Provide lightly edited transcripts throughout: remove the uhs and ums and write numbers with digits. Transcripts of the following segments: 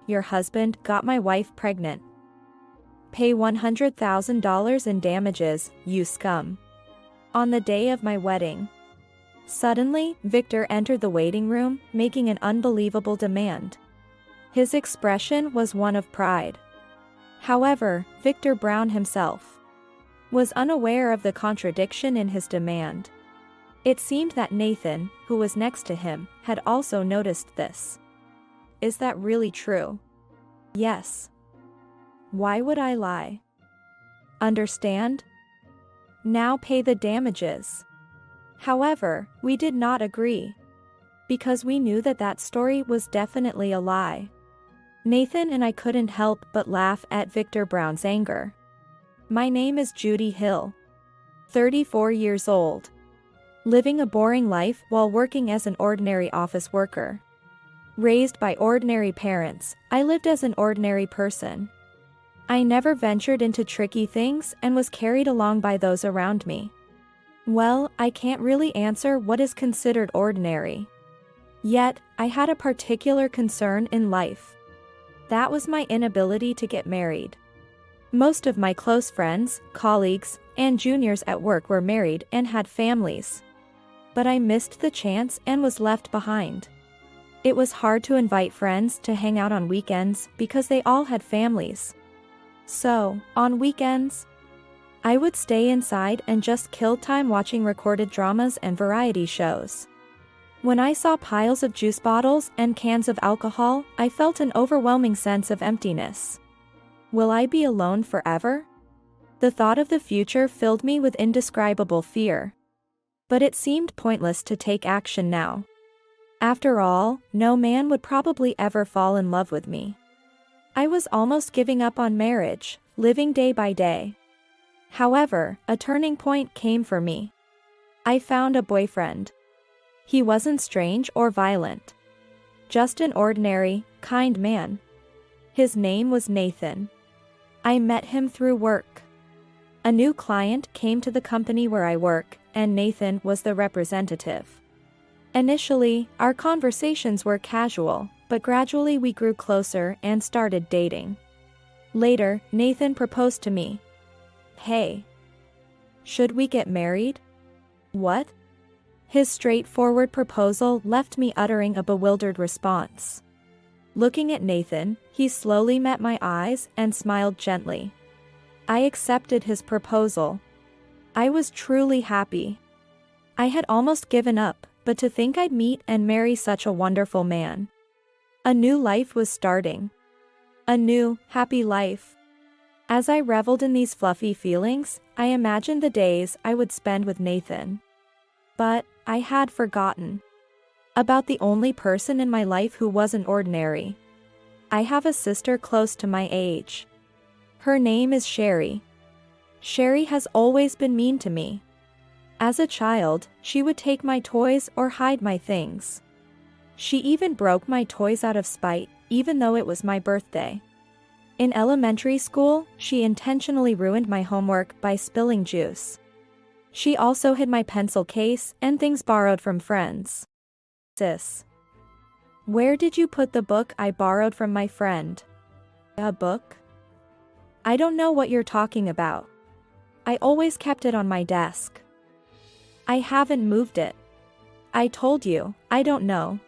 your husband got my wife pregnant. Pay $100,000 in damages, you scum. On the day of my wedding. Suddenly, Victor entered the waiting room, making an unbelievable demand. His expression was one of pride. However, Victor Brown himself was unaware of the contradiction in his demand. It seemed that Nathan, who was next to him, had also noticed this. Is that really true? Yes. Why would I lie? Understand? Now pay the damages. However, we did not agree. Because we knew that that story was definitely a lie. Nathan and I couldn't help but laugh at Victor Brown's anger. My name is Judy Hill. 34 years old. Living a boring life while working as an ordinary office worker. Raised by ordinary parents, I lived as an ordinary person. I never ventured into tricky things and was carried along by those around me. Well, I can't really answer what is considered ordinary. Yet, I had a particular concern in life. That was my inability to get married. Most of my close friends, colleagues, and juniors at work were married and had families. But I missed the chance and was left behind. It was hard to invite friends to hang out on weekends because they all had families. So, on weekends, I would stay inside and just kill time watching recorded dramas and variety shows. When I saw piles of juice bottles and cans of alcohol, I felt an overwhelming sense of emptiness. Will I be alone forever? The thought of the future filled me with indescribable fear. But it seemed pointless to take action now. After all, no man would probably ever fall in love with me. I was almost giving up on marriage, living day by day. However, a turning point came for me. I found a boyfriend. He wasn't strange or violent. Just an ordinary, kind man. His name was Nathan. I met him through work. A new client came to the company where I work, and Nathan was the representative. Initially, our conversations were casual, but gradually we grew closer and started dating. Later, Nathan proposed to me. Hey. Should we get married? What? His straightforward proposal left me uttering a bewildered response. Looking at Nathan, he slowly met my eyes and smiled gently. I accepted his proposal. I was truly happy. I had almost given up, but to think I'd meet and marry such a wonderful man. A new life was starting. A new, happy life. As I reveled in these fluffy feelings, I imagined the days I would spend with Nathan. But I had forgotten about the only person in my life who wasn't ordinary. I have a sister close to my age. Her name is Sherry. Sherry has always been mean to me. As a child, she would take my toys or hide my things. She even broke my toys out of spite, even though it was my birthday. In elementary school, she intentionally ruined my homework by spilling juice. She also hid my pencil case and things borrowed from friends. Sis. Where did you put the book I borrowed from my friend? A book? I don't know what you're talking about. I always kept it on my desk. I haven't moved it. I told you, I don't know.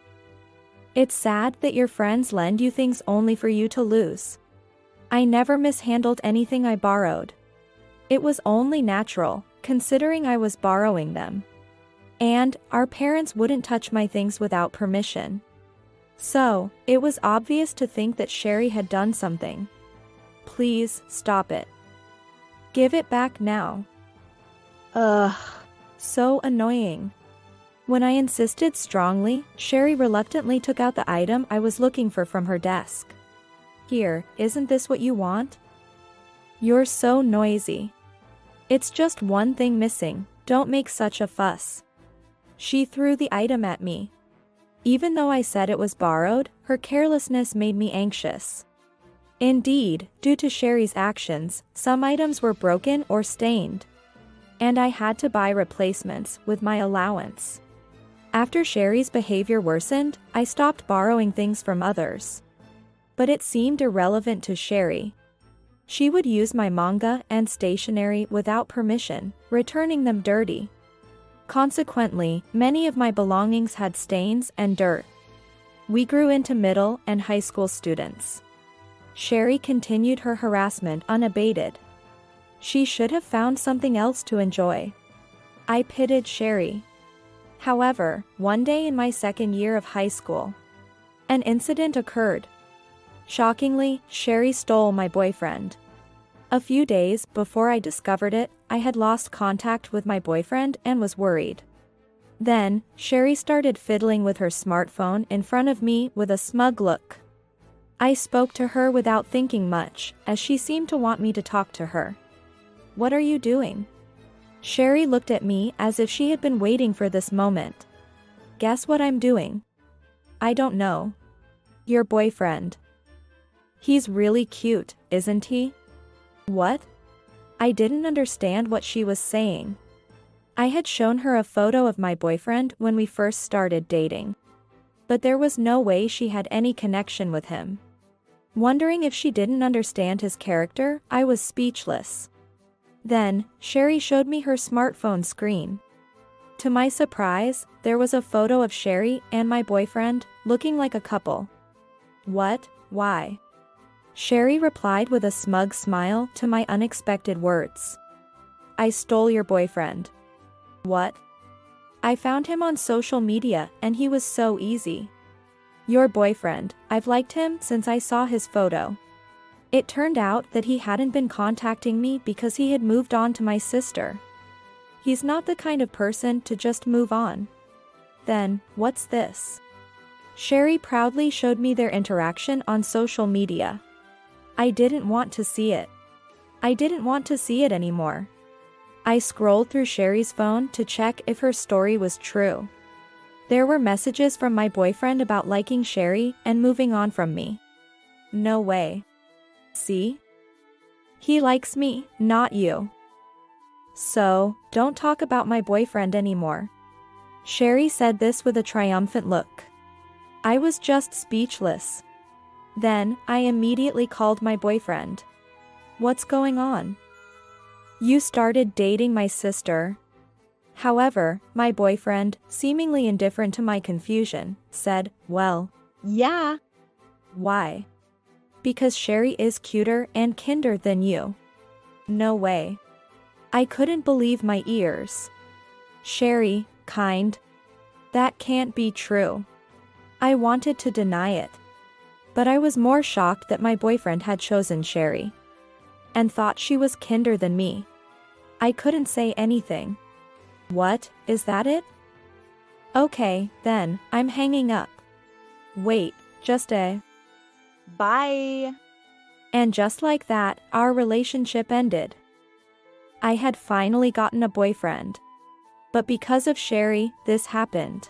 It's sad that your friends lend you things only for you to lose. I never mishandled anything I borrowed. It was only natural, considering I was borrowing them. And, our parents wouldn't touch my things without permission. So, it was obvious to think that Sherry had done something. Please, stop it. Give it back now. Ugh. So annoying. When I insisted strongly, Sherry reluctantly took out the item I was looking for from her desk. Here, isn't this what you want? You're so noisy. It's just one thing missing, don't make such a fuss. She threw the item at me. Even though I said it was borrowed, her carelessness made me anxious. Indeed, due to Sherry's actions, some items were broken or stained. And I had to buy replacements with my allowance. After Sherry's behavior worsened, I stopped borrowing things from others. But it seemed irrelevant to Sherry. She would use my manga and stationery without permission, returning them dirty. Consequently, many of my belongings had stains and dirt. We grew into middle and high school students. Sherry continued her harassment unabated. She should have found something else to enjoy. I pitied Sherry. However, one day in my second year of high school, an incident occurred. Shockingly, Sherry stole my boyfriend. A few days before I discovered it, I had lost contact with my boyfriend and was worried. Then, Sherry started fiddling with her smartphone in front of me with a smug look. I spoke to her without thinking much, as she seemed to want me to talk to her. "What are you doing?" Sherry looked at me as if she had been waiting for this moment. "Guess what I'm doing?" "I don't know." "Your boyfriend. He's really cute, isn't he?" "What?" I didn't understand what she was saying. I had shown her a photo of my boyfriend when we first started dating. But there was no way she had any connection with him. Wondering if she didn't understand his character, I was speechless. Then, Sherry showed me her smartphone screen. To my surprise, there was a photo of Sherry and my boyfriend, looking like a couple. "What? Why?" Sherry replied with a smug smile to my unexpected words. "I stole your boyfriend." "What?" "I found him on social media and he was so easy." "Your boyfriend, I've liked him since I saw his photo." It turned out that he hadn't been contacting me because he had moved on to my sister. He's not the kind of person to just move on. "Then, what's this?" Sherry proudly showed me their interaction on social media. I didn't want to see it. I didn't want to see it anymore. I scrolled through Sherry's phone to check if her story was true. There were messages from my boyfriend about liking Sherry and moving on from me. No way. See? He likes me, not you. So, don't talk about my boyfriend anymore. Sherry said this with a triumphant look. I was just speechless. Then, I immediately called my boyfriend. "What's going on?" "You started dating my sister." However, my boyfriend, seemingly indifferent to my confusion, said, "Well, yeah." "Why?" "Because Sherry is cuter and kinder than you." "No way." I couldn't believe my ears. "Sherry, kind? That can't be true." I wanted to deny it. But I was more shocked that my boyfriend had chosen Sherry. And thought she was kinder than me. I couldn't say anything. "What, is that it?" "Okay, then, I'm hanging up." "Wait, just a..." Bye. And just like that, our relationship ended. I had finally gotten a boyfriend. But because of Sherry, this happened.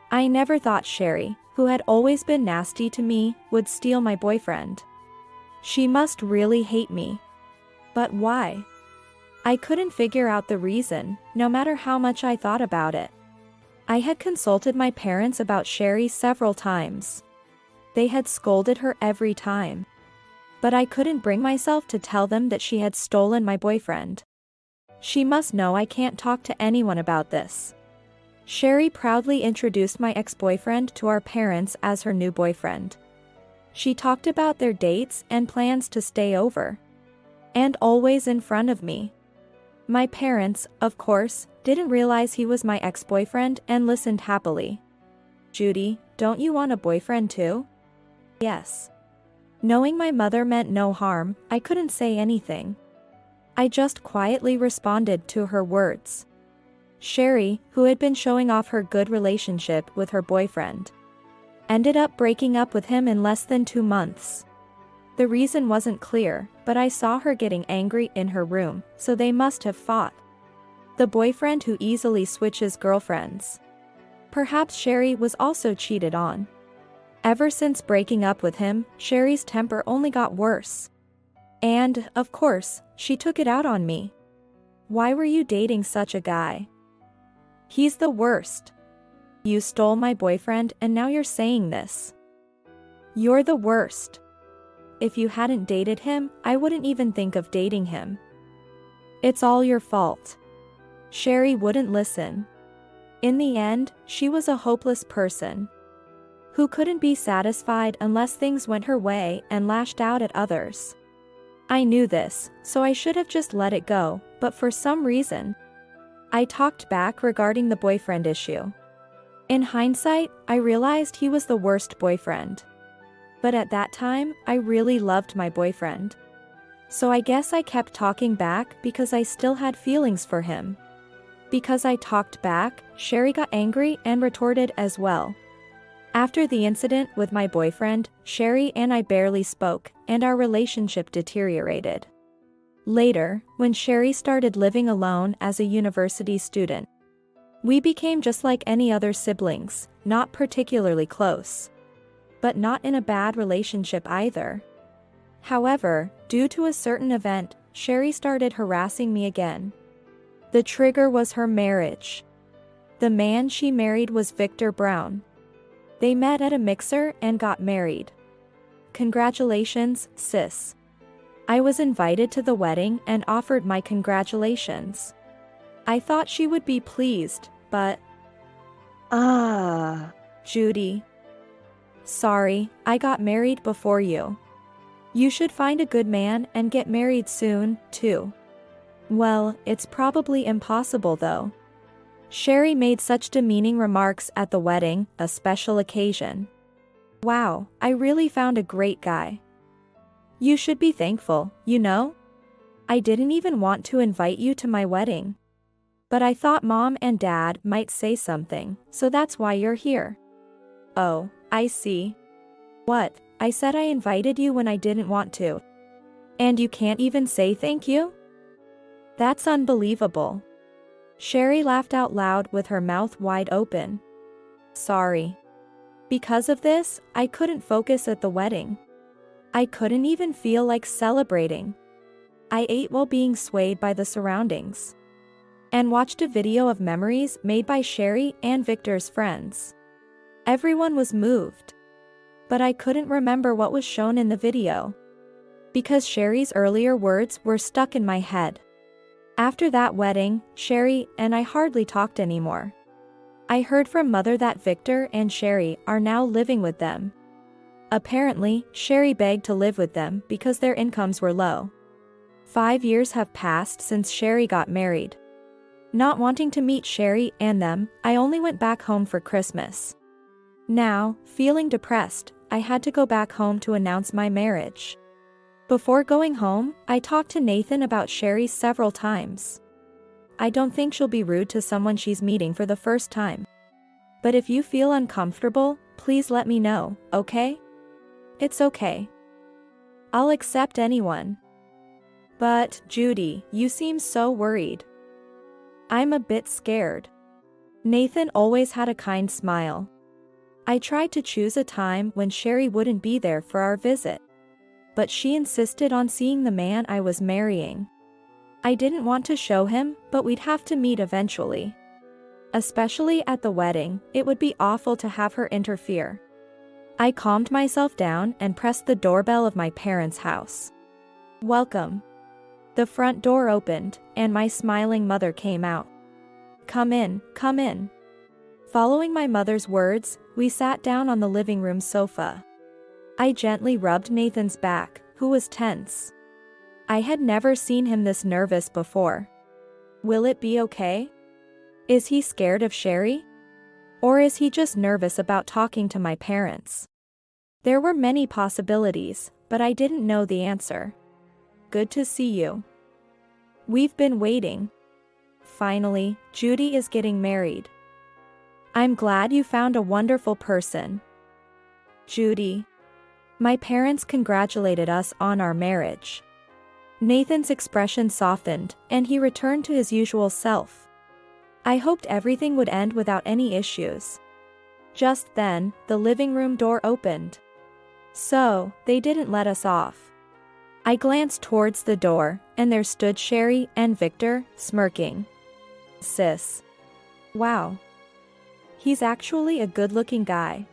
I never thought Sherry, who had always been nasty to me, would steal my boyfriend. She must really hate me. But why? I couldn't figure out the reason, no matter how much I thought about it. I had consulted my parents about Sherry several times. They had scolded her every time. But I couldn't bring myself to tell them that she had stolen my boyfriend. She must know I can't talk to anyone about this. Sherry proudly introduced my ex-boyfriend to our parents as her new boyfriend. She talked about their dates and plans to stay over. And always in front of me. My parents, of course, didn't realize he was my ex-boyfriend and listened happily. "Judy, don't you want a boyfriend too?" "Yes." Knowing my mother meant no harm, I couldn't say anything. I just quietly responded to her words. Sherry, who had been showing off her good relationship with her boyfriend, ended up breaking up with him in less than 2 months. The reason wasn't clear, but I saw her getting angry in her room, so they must have fought. The boyfriend who easily switches girlfriends. Perhaps Sherry was also cheated on. Ever since breaking up with him, Sherry's temper only got worse. And, of course, she took it out on me. "Why were you dating such a guy? He's the worst. You stole my boyfriend and now you're saying this. You're the worst." if you hadn't dated him, I wouldn't even think of dating him. It's all your fault. Sherry wouldn't listen. In the end, she was a hopeless person who couldn't be satisfied unless things went her way and lashed out at others. I knew this, so I should have just let it go, but for some reason, I talked back regarding the boyfriend issue. In hindsight, I realized he was the worst boyfriend. But at that time, I really loved my boyfriend. So I guess I kept talking back because I still had feelings for him. Because I talked back, Sherry got angry and retorted as well. After the incident with my boyfriend, Sherry and I barely spoke, and our relationship deteriorated. Later, when Sherry started living alone as a university student, we became just like any other siblings, not particularly close. But not in a bad relationship either. However, due to a certain event, Sherry started harassing me again. The trigger was her marriage. The man she married was Victor Brown. They met at a mixer and got married. Congratulations, sis. I was invited to the wedding and offered my congratulations. I thought she would be pleased, but... Judy. Sorry, I got married before you. You should find a good man and get married soon, too. Well, it's probably impossible though. Sherry made such demeaning remarks at the wedding, a special occasion. Wow, I really found a great guy. You should be thankful, you know? I didn't even want to invite you to my wedding. But I thought Mom and Dad might say something, so that's why you're here. Oh, I see. What? I said I invited you when I didn't want to. And you can't even say thank you? That's unbelievable. Sherry laughed out loud with her mouth wide open. Sorry. Because of this, I couldn't focus at the wedding. I couldn't even feel like celebrating. I ate while being swayed by the surroundings. And watched a video of memories made by Sherry and Victor's friends. Everyone was moved. But I couldn't remember what was shown in the video. Because Sherry's earlier words were stuck in my head. After that wedding, Sherry and I hardly talked anymore. I heard from Mother that Victor and Sherry are now living with them. Apparently, Sherry begged to live with them because their incomes were low. 5 years have passed since Sherry got married. Not wanting to meet Sherry and them, I only went back home for Christmas. Now, feeling depressed, I had to go back home to announce my marriage. Before going home, I talked to Nathan about Sherry several times. I don't think she'll be rude to someone she's meeting for the first time. But if you feel uncomfortable, please let me know, okay? It's okay. I'll accept anyone. But, Judy, you seem so worried. I'm a bit scared. Nathan always had a kind smile. I tried to choose a time when Sherry wouldn't be there for our visit. But she insisted on seeing the man I was marrying. I didn't want to show him, but we'd have to meet eventually. Especially at the wedding, it would be awful to have her interfere. I calmed myself down and pressed the doorbell of my parents' house. Welcome. The front door opened, and my smiling mother came out. Come in, come in. Following my mother's words, we sat down on the living room sofa. I gently rubbed Nathan's back, who was tense. I had never seen him this nervous before. Will it be okay? Is he scared of Sherry? Or is he just nervous about talking to my parents? There were many possibilities, but I didn't know the answer. Good to see you. We've been waiting. Finally, Judy is getting married. I'm glad you found a wonderful person. Judy. My parents congratulated us on our marriage. Nathan's expression softened, and he returned to his usual self. I hoped everything would end without any issues. Just then, the living room door opened. So, they didn't let us off. I glanced towards the door, and there stood Sherry and Victor, smirking. Sis. Wow. He's actually a good-looking guy.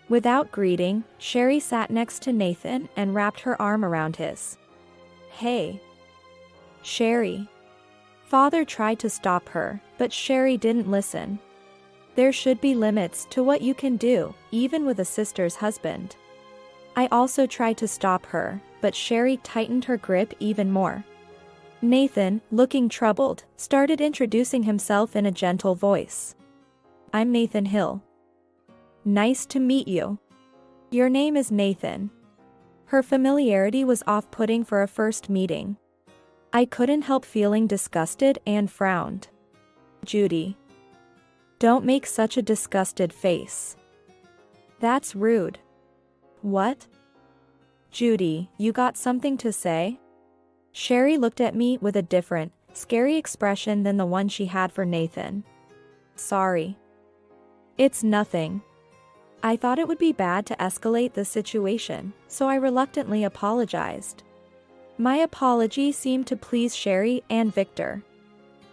Without greeting, Sherry sat next to Nathan and wrapped her arm around his. Hey. Sherry. Father tried to stop her, but Sherry didn't listen. There should be limits to what you can do, even with a sister's husband. I also tried to stop her, but Sherry tightened her grip even more. Nathan, looking troubled, started introducing himself in a gentle voice. I'm Nathan Hill. Nice to meet you. Your name is Nathan. Her familiarity was off-putting for a first meeting. I couldn't help feeling disgusted and frowned. Judy. Don't make such a disgusted face. That's rude. What? Judy, you got something to say? Sherry looked at me with a different, scary expression than the one she had for Nathan. Sorry. It's nothing. I thought it would be bad to escalate the situation, so I reluctantly apologized. My apology seemed to please Sherry and Victor.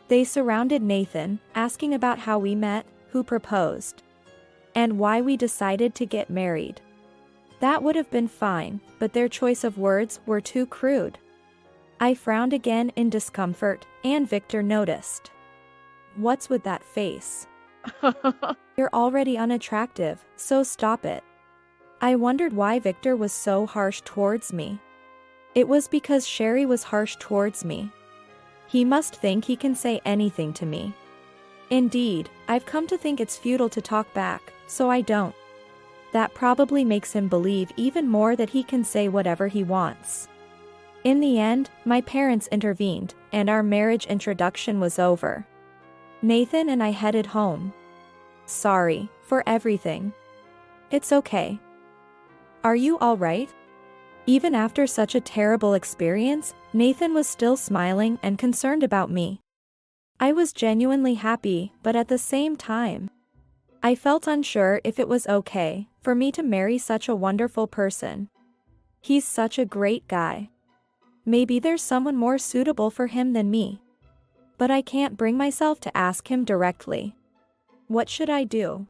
They surrounded Nathan, asking about how we met, who proposed, and why we decided to get married. That would have been fine, but their choice of words were too crude. I frowned again in discomfort, and Victor noticed. What's with that face? You're already unattractive, so stop it. I wondered why Victor was so harsh towards me. It was because Sherry was harsh towards me. He must think he can say anything to me. Indeed, I've come to think it's futile to talk back, so I don't. That probably makes him believe even more that he can say whatever he wants. In the end, my parents intervened, and our marriage introduction was over. Nathan and I headed home. Sorry for everything. It's okay. Are you all right? Even after such a terrible experience, Nathan was still smiling and concerned about me. I was genuinely happy, but at the same time, I felt unsure if it was okay for me to marry such a wonderful person. He's such a great guy. Maybe there's someone more suitable for him than me. But I can't bring myself to ask him directly. What should I do?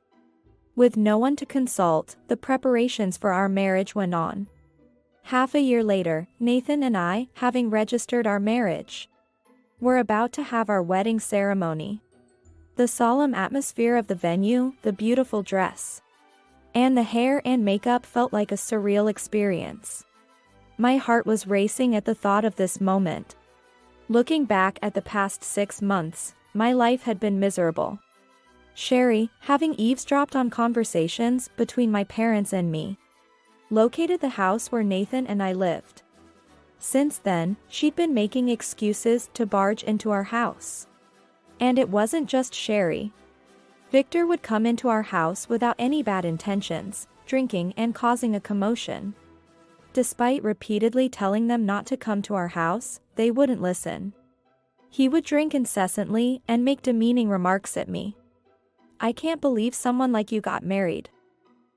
With no one to consult, the preparations for our marriage went on. Half a year later, Nathan and I, having registered our marriage, were about to have our wedding ceremony. The solemn atmosphere of the venue, the beautiful dress, and the hair and makeup felt like a surreal experience. My heart was racing at the thought of this moment. Looking back at the past 6 months, my life had been miserable. Sherry, having eavesdropped on conversations between my parents and me, located the house where Nathan and I lived. Since then, she'd been making excuses to barge into our house. And it wasn't just Sherry. Victor would come into our house without any bad intentions, drinking and causing a commotion. Despite repeatedly telling them not to come to our house, they wouldn't listen. He would drink incessantly and make demeaning remarks at me. I can't believe someone like you got married.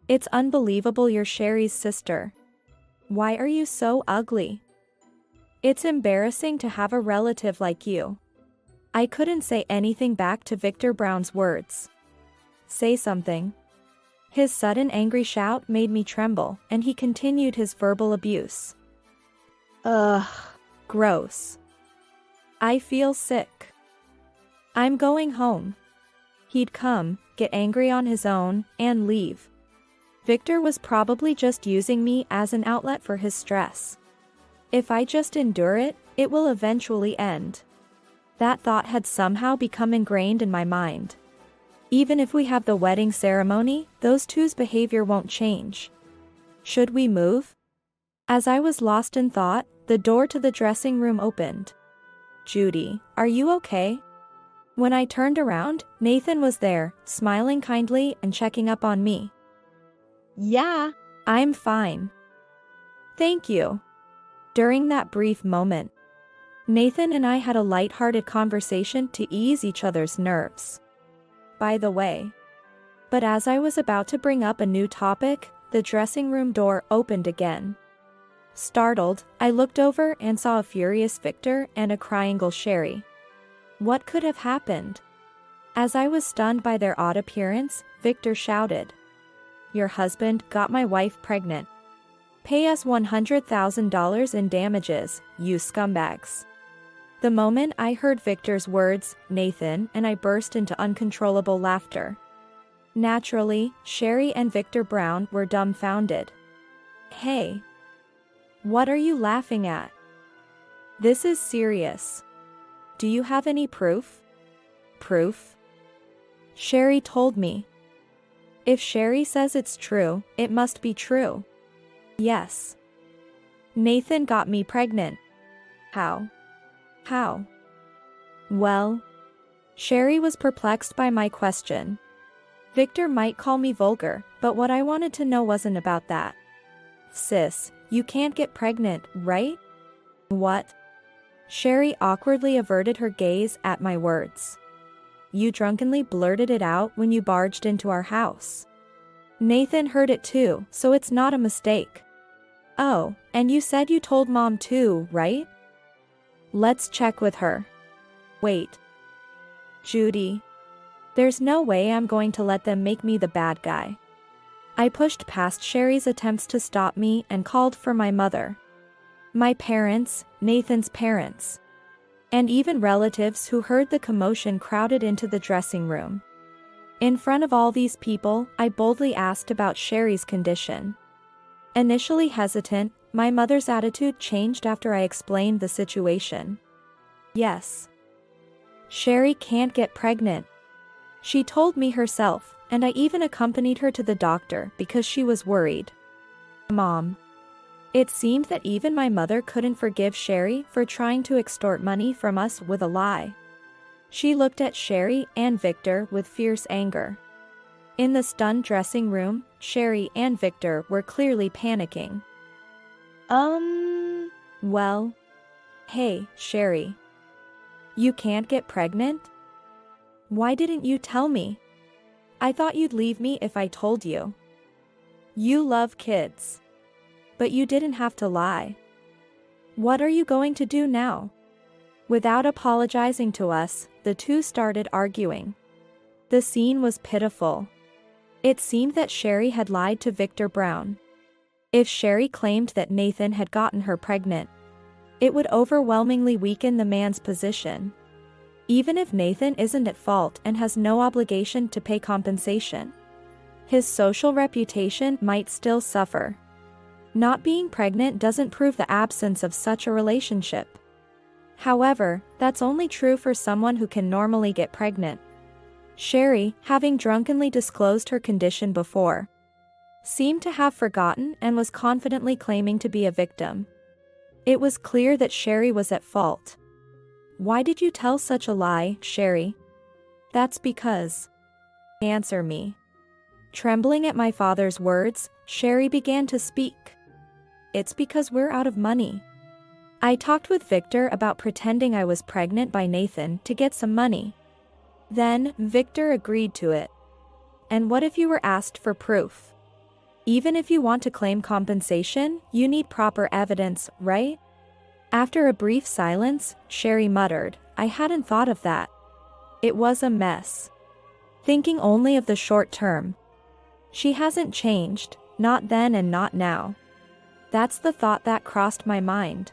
It's unbelievable you're Sherry's sister. Why are you so ugly? It's embarrassing to have a relative like you. I couldn't say anything back to Victor Brown's words. Say something. His sudden angry shout made me tremble, and he continued his verbal abuse. Ugh. Gross. I feel sick. I'm going home. He'd come, get angry on his own, and leave. Victor was probably just using me as an outlet for his stress. If I just endure it, it will eventually end. That thought had somehow become ingrained in my mind. Even if we have the wedding ceremony, those two's behavior won't change. Should we move? As I was lost in thought, the door to the dressing room opened. Judy, are you okay? When I turned around, Nathan was there, smiling kindly and checking up on me. Yeah. I'm fine. Thank you. During that brief moment, Nathan and I had a light-hearted conversation to ease each other's nerves. By the way. But as I was about to bring up a new topic, the dressing room door opened again. Startled, I looked over and saw a furious Victor and a crying Sherry. What could have happened? As I was stunned by their odd appearance, Victor shouted. your husband got my wife pregnant. Pay us $100,000 in damages, you scumbags." The moment I heard Victor's words, Nathan and I burst into uncontrollable laughter. Naturally, Sherry and Victor Brown were dumbfounded. "Hey. What are you laughing at? This is serious. Do you have any proof?" "Proof?" "Sherry told me." "If Sherry says it's true, it must be true." "Yes. Nathan got me pregnant." "How? How?" "Well." Sherry was perplexed by my question. Victor might call me vulgar, but what I wanted to know wasn't about that. "Sis, you can't get pregnant, right?" "What?" Sherry awkwardly averted her gaze at my words. "You drunkenly blurted it out when you barged into our house. Nathan heard it too, so it's not a mistake." "Oh, and you said you told Mom too, right?" "Let's check with her." "Wait. Judy. There's no way I'm going to let them make me the bad guy." I pushed past Sherry's attempts to stop me and called for my mother. My parents, Nathan's parents, and even relatives who heard the commotion crowded into the dressing room. In front of all these people, I boldly asked about Sherry's condition. Initially hesitant, my mother's attitude changed after I explained the situation. "Yes. Sherry can't get pregnant. She told me herself, and I even accompanied her to the doctor because she was worried." "Mom." It seemed that even my mother couldn't forgive Sherry for trying to extort money from us with a lie. She looked at Sherry and Victor with fierce anger. In the stunned dressing room, Sherry and Victor were clearly panicking. Well. Hey, Sherry. You can't get pregnant? Why didn't you tell me? I thought you'd leave me if I told you. You love kids. But you didn't have to lie. What are you going to do now?" Without apologizing to us, the two started arguing. The scene was pitiful. It seemed that Sherry had lied to Victor Brown. If Sherry claimed that Nathan had gotten her pregnant, it would overwhelmingly weaken the man's position. Even if Nathan isn't at fault and has no obligation to pay compensation, his social reputation might still suffer. Not being pregnant doesn't prove the absence of such a relationship. However, that's only true for someone who can normally get pregnant. Sherry, having drunkenly disclosed her condition before, seemed to have forgotten and was confidently claiming to be a victim. It was clear that Sherry was at fault. "Why did you tell such a lie, Sherry?" "That's because." "Answer me." Trembling at my father's words, Sherry began to speak. "It's because we're out of money. I talked with Victor about pretending I was pregnant by Nathan to get some money. Then, Victor agreed to it. And what if you were asked for proof? Even if you want to claim compensation, you need proper evidence, right?" After a brief silence, Sherry muttered, "I hadn't thought of that. It was a mess. Thinking only of the short term. She hasn't changed, not then and not now." That's the thought that crossed my mind.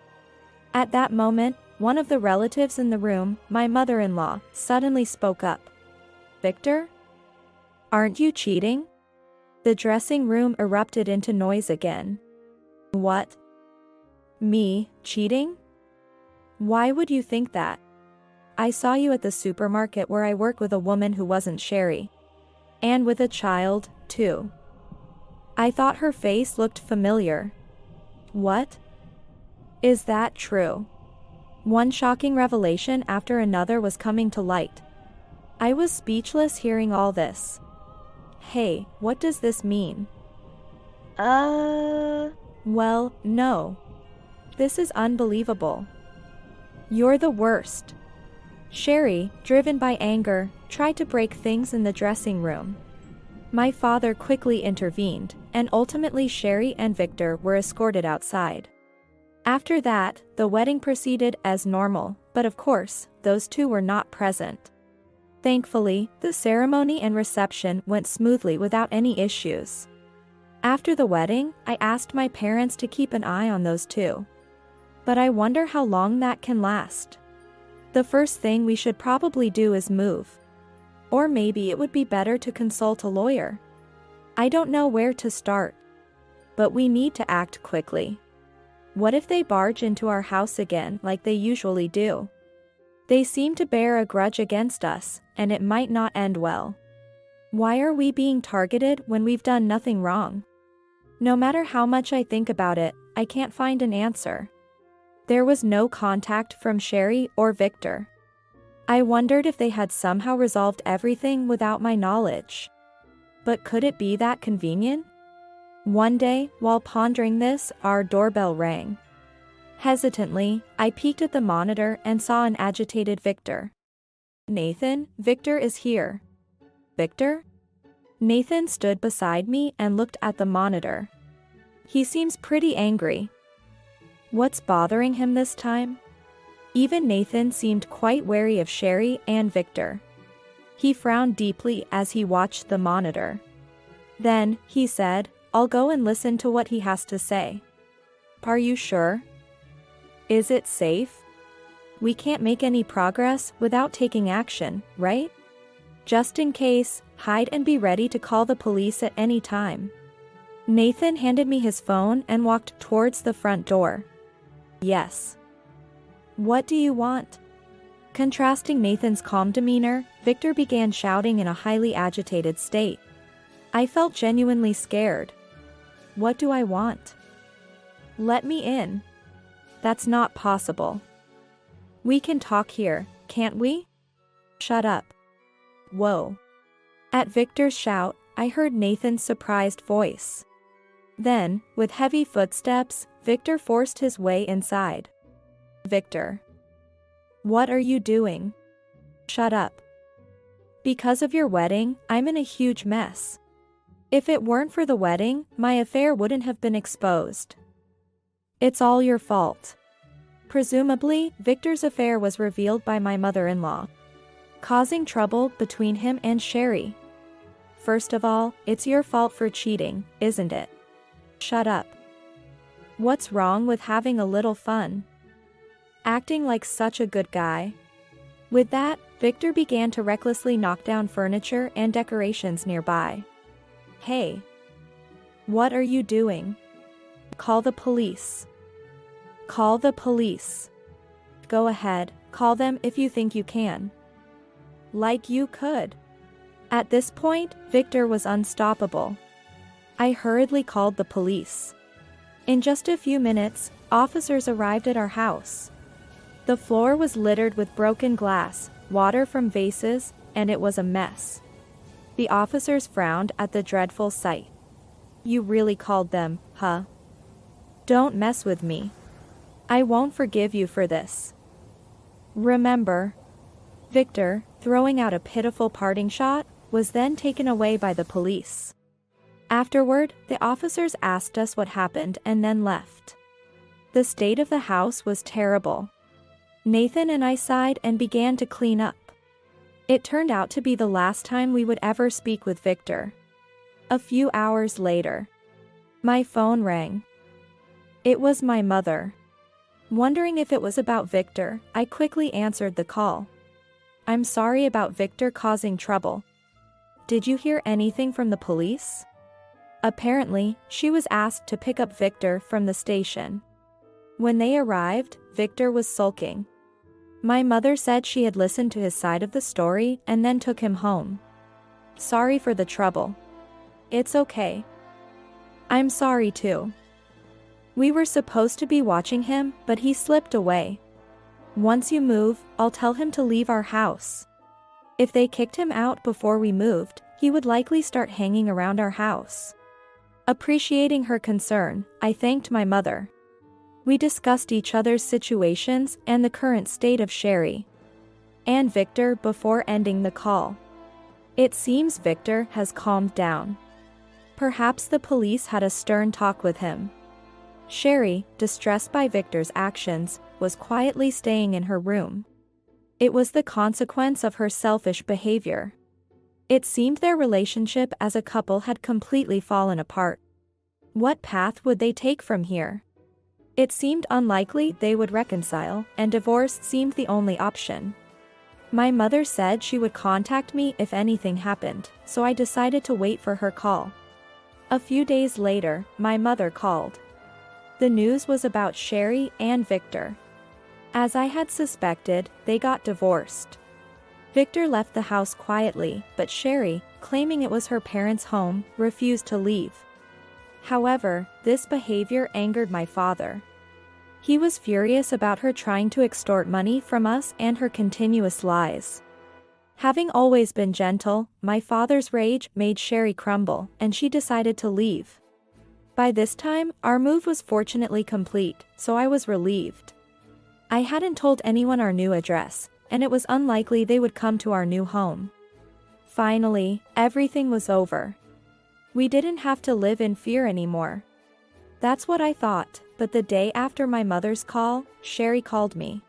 At that moment, one of the relatives in the room, my mother-in-law, suddenly spoke up. "Victor? Aren't you cheating?" The dressing room erupted into noise again. "What? Me, cheating? Why would you think that? I saw you at the supermarket where I work with a woman who wasn't Sherry. And with a child, too. I thought her face looked familiar." "What? Is that true?" One shocking revelation after another was coming to light. I was speechless hearing all this. "Hey, what does this mean?" Well, no. This is unbelievable. You're the worst." Sherry, driven by anger, tried to break things in the dressing room. My father quickly intervened, and ultimately Sherry and Victor were escorted outside. After that, the wedding proceeded as normal, but of course, those two were not present. Thankfully, the ceremony and reception went smoothly without any issues. After the wedding, I asked my parents to keep an eye on those two. But I wonder how long that can last. The first thing we should probably do is move. Or maybe it would be better to consult a lawyer. I don't know where to start. But we need to act quickly. What if they barge into our house again like they usually do? They seem to bear a grudge against us, and it might not end well. Why are we being targeted when we've done nothing wrong? No matter how much I think about it, I can't find an answer. There was no contact from Sherry or Victor. I wondered if they had somehow resolved everything without my knowledge. But could it be that convenient? One day, while pondering this, our doorbell rang. Hesitantly, I peeked at the monitor and saw an agitated Victor. Nathan, Victor is here. Victor? Nathan stood beside me and looked at the monitor. He seems pretty angry. What's bothering him this time? Even Nathan seemed quite wary of Sherry and Victor. He frowned deeply as he watched the monitor. Then, he said, "I'll go and listen to what he has to say." "Are you sure? Is it safe? We can't make any progress without taking action, right? Just in case, hide and be ready to call the police at any time." Nathan handed me his phone and walked towards the front door. "Yes. What do you want?" Contrasting Nathan's calm demeanor, Victor began shouting in a highly agitated state. I felt genuinely scared. "What do I want?" "Let me in." "That's not possible. We can talk here, can't we?" "Shut up." "Whoa." At Victor's shout, I heard Nathan's surprised voice. Then, with heavy footsteps, Victor forced his way inside. "Victor. What are you doing?" "Shut up. Because of your wedding, I'm in a huge mess. If it weren't for the wedding, my affair wouldn't have been exposed. It's all your fault." Presumably, Victor's affair was revealed by my mother-in-law, causing trouble between him and Sherry. "First of all, it's your fault for cheating, isn't it?" "Shut up. What's wrong with having a little fun? Acting like such a good guy?" With that, Victor began to recklessly knock down furniture and decorations nearby. "Hey. What are you doing?" "Call the police." "Call the police." "Go ahead, call them if you think you can." "Like you could." At this point, Victor was unstoppable. I hurriedly called the police. In just a few minutes, officers arrived at our house. The floor was littered with broken glass, water from vases, and it was a mess. The officers frowned at the dreadful sight. "You really called them, huh? Don't mess with me. I won't forgive you for this. Remember." Victor, throwing out a pitiful parting shot, was then taken away by the police. Afterward, the officers asked us what happened and then left. The state of the house was terrible. Nathan and I sighed and began to clean up. It turned out to be the last time we would ever speak with Victor. A few hours later, my phone rang. It was my mother. Wondering if it was about Victor, I quickly answered the call. "I'm sorry about Victor causing trouble. Did you hear anything from the police?" Apparently, she was asked to pick up Victor from the station. When they arrived, Victor was sulking. My mother said she had listened to his side of the story and then took him home. "Sorry for the trouble." "It's okay. I'm sorry too. We were supposed to be watching him, but he slipped away. Once you move, I'll tell him to leave our house. If they kicked him out before we moved, he would likely start hanging around our house." Appreciating her concern, I thanked my mother. We discussed each other's situations and the current state of Sherry and Victor before ending the call. It seems Victor has calmed down. Perhaps the police had a stern talk with him. Sherry, distressed by Victor's actions, was quietly staying in her room. It was the consequence of her selfish behavior. It seemed their relationship as a couple had completely fallen apart. What path would they take from here? It seemed unlikely they would reconcile, and divorce seemed the only option. My mother said she would contact me if anything happened, so I decided to wait for her call. A few days later, my mother called. The news was about Sherry and Victor. As I had suspected, they got divorced. Victor left the house quietly, but Sherry, claiming it was her parents' home, refused to leave. However, this behavior angered my father. He was furious about her trying to extort money from us and her continuous lies. Having always been gentle, my father's rage made Sherry crumble, and she decided to leave. By this time, our move was fortunately complete, so I was relieved. I hadn't told anyone our new address, and it was unlikely they would come to our new home. Finally, everything was over. We didn't have to live in fear anymore. That's what I thought, but the day after my mother's call, Sherry called me.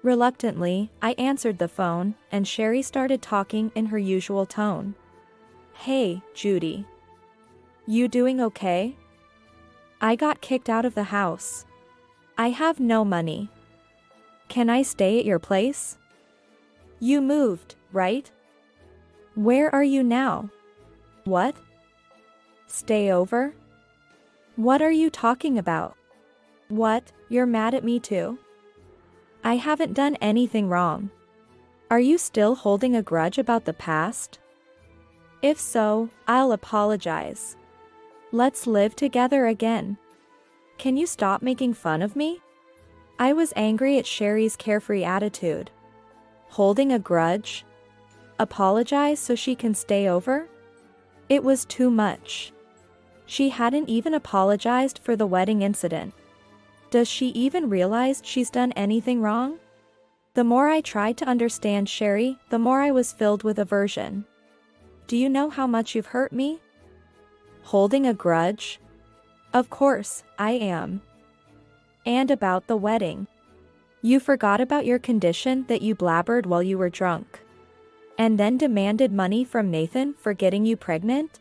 Reluctantly, I answered the phone, and Sherry started talking in her usual tone. "Hey, Judy. You doing okay? I got kicked out of the house. I have no money. Can I stay at your place? You moved, right? Where are you now? What? Stay over? What are you talking about? What, you're mad at me too? I haven't done anything wrong. Are you still holding a grudge about the past? If so, I'll apologize. Let's live together again. Can you stop making fun of me?" I was angry at Sherry's carefree attitude. Holding a grudge? Apologize so she can stay over? It was too much. She hadn't even apologized for the wedding incident. Does she even realize she's done anything wrong? The more I tried to understand Sherry, the more I was filled with aversion. Do you know how much you've hurt me? Holding a grudge? Of course, I am. And about the wedding. You forgot about your condition that you blabbered while you were drunk. And then demanded money from Nathan for getting you pregnant?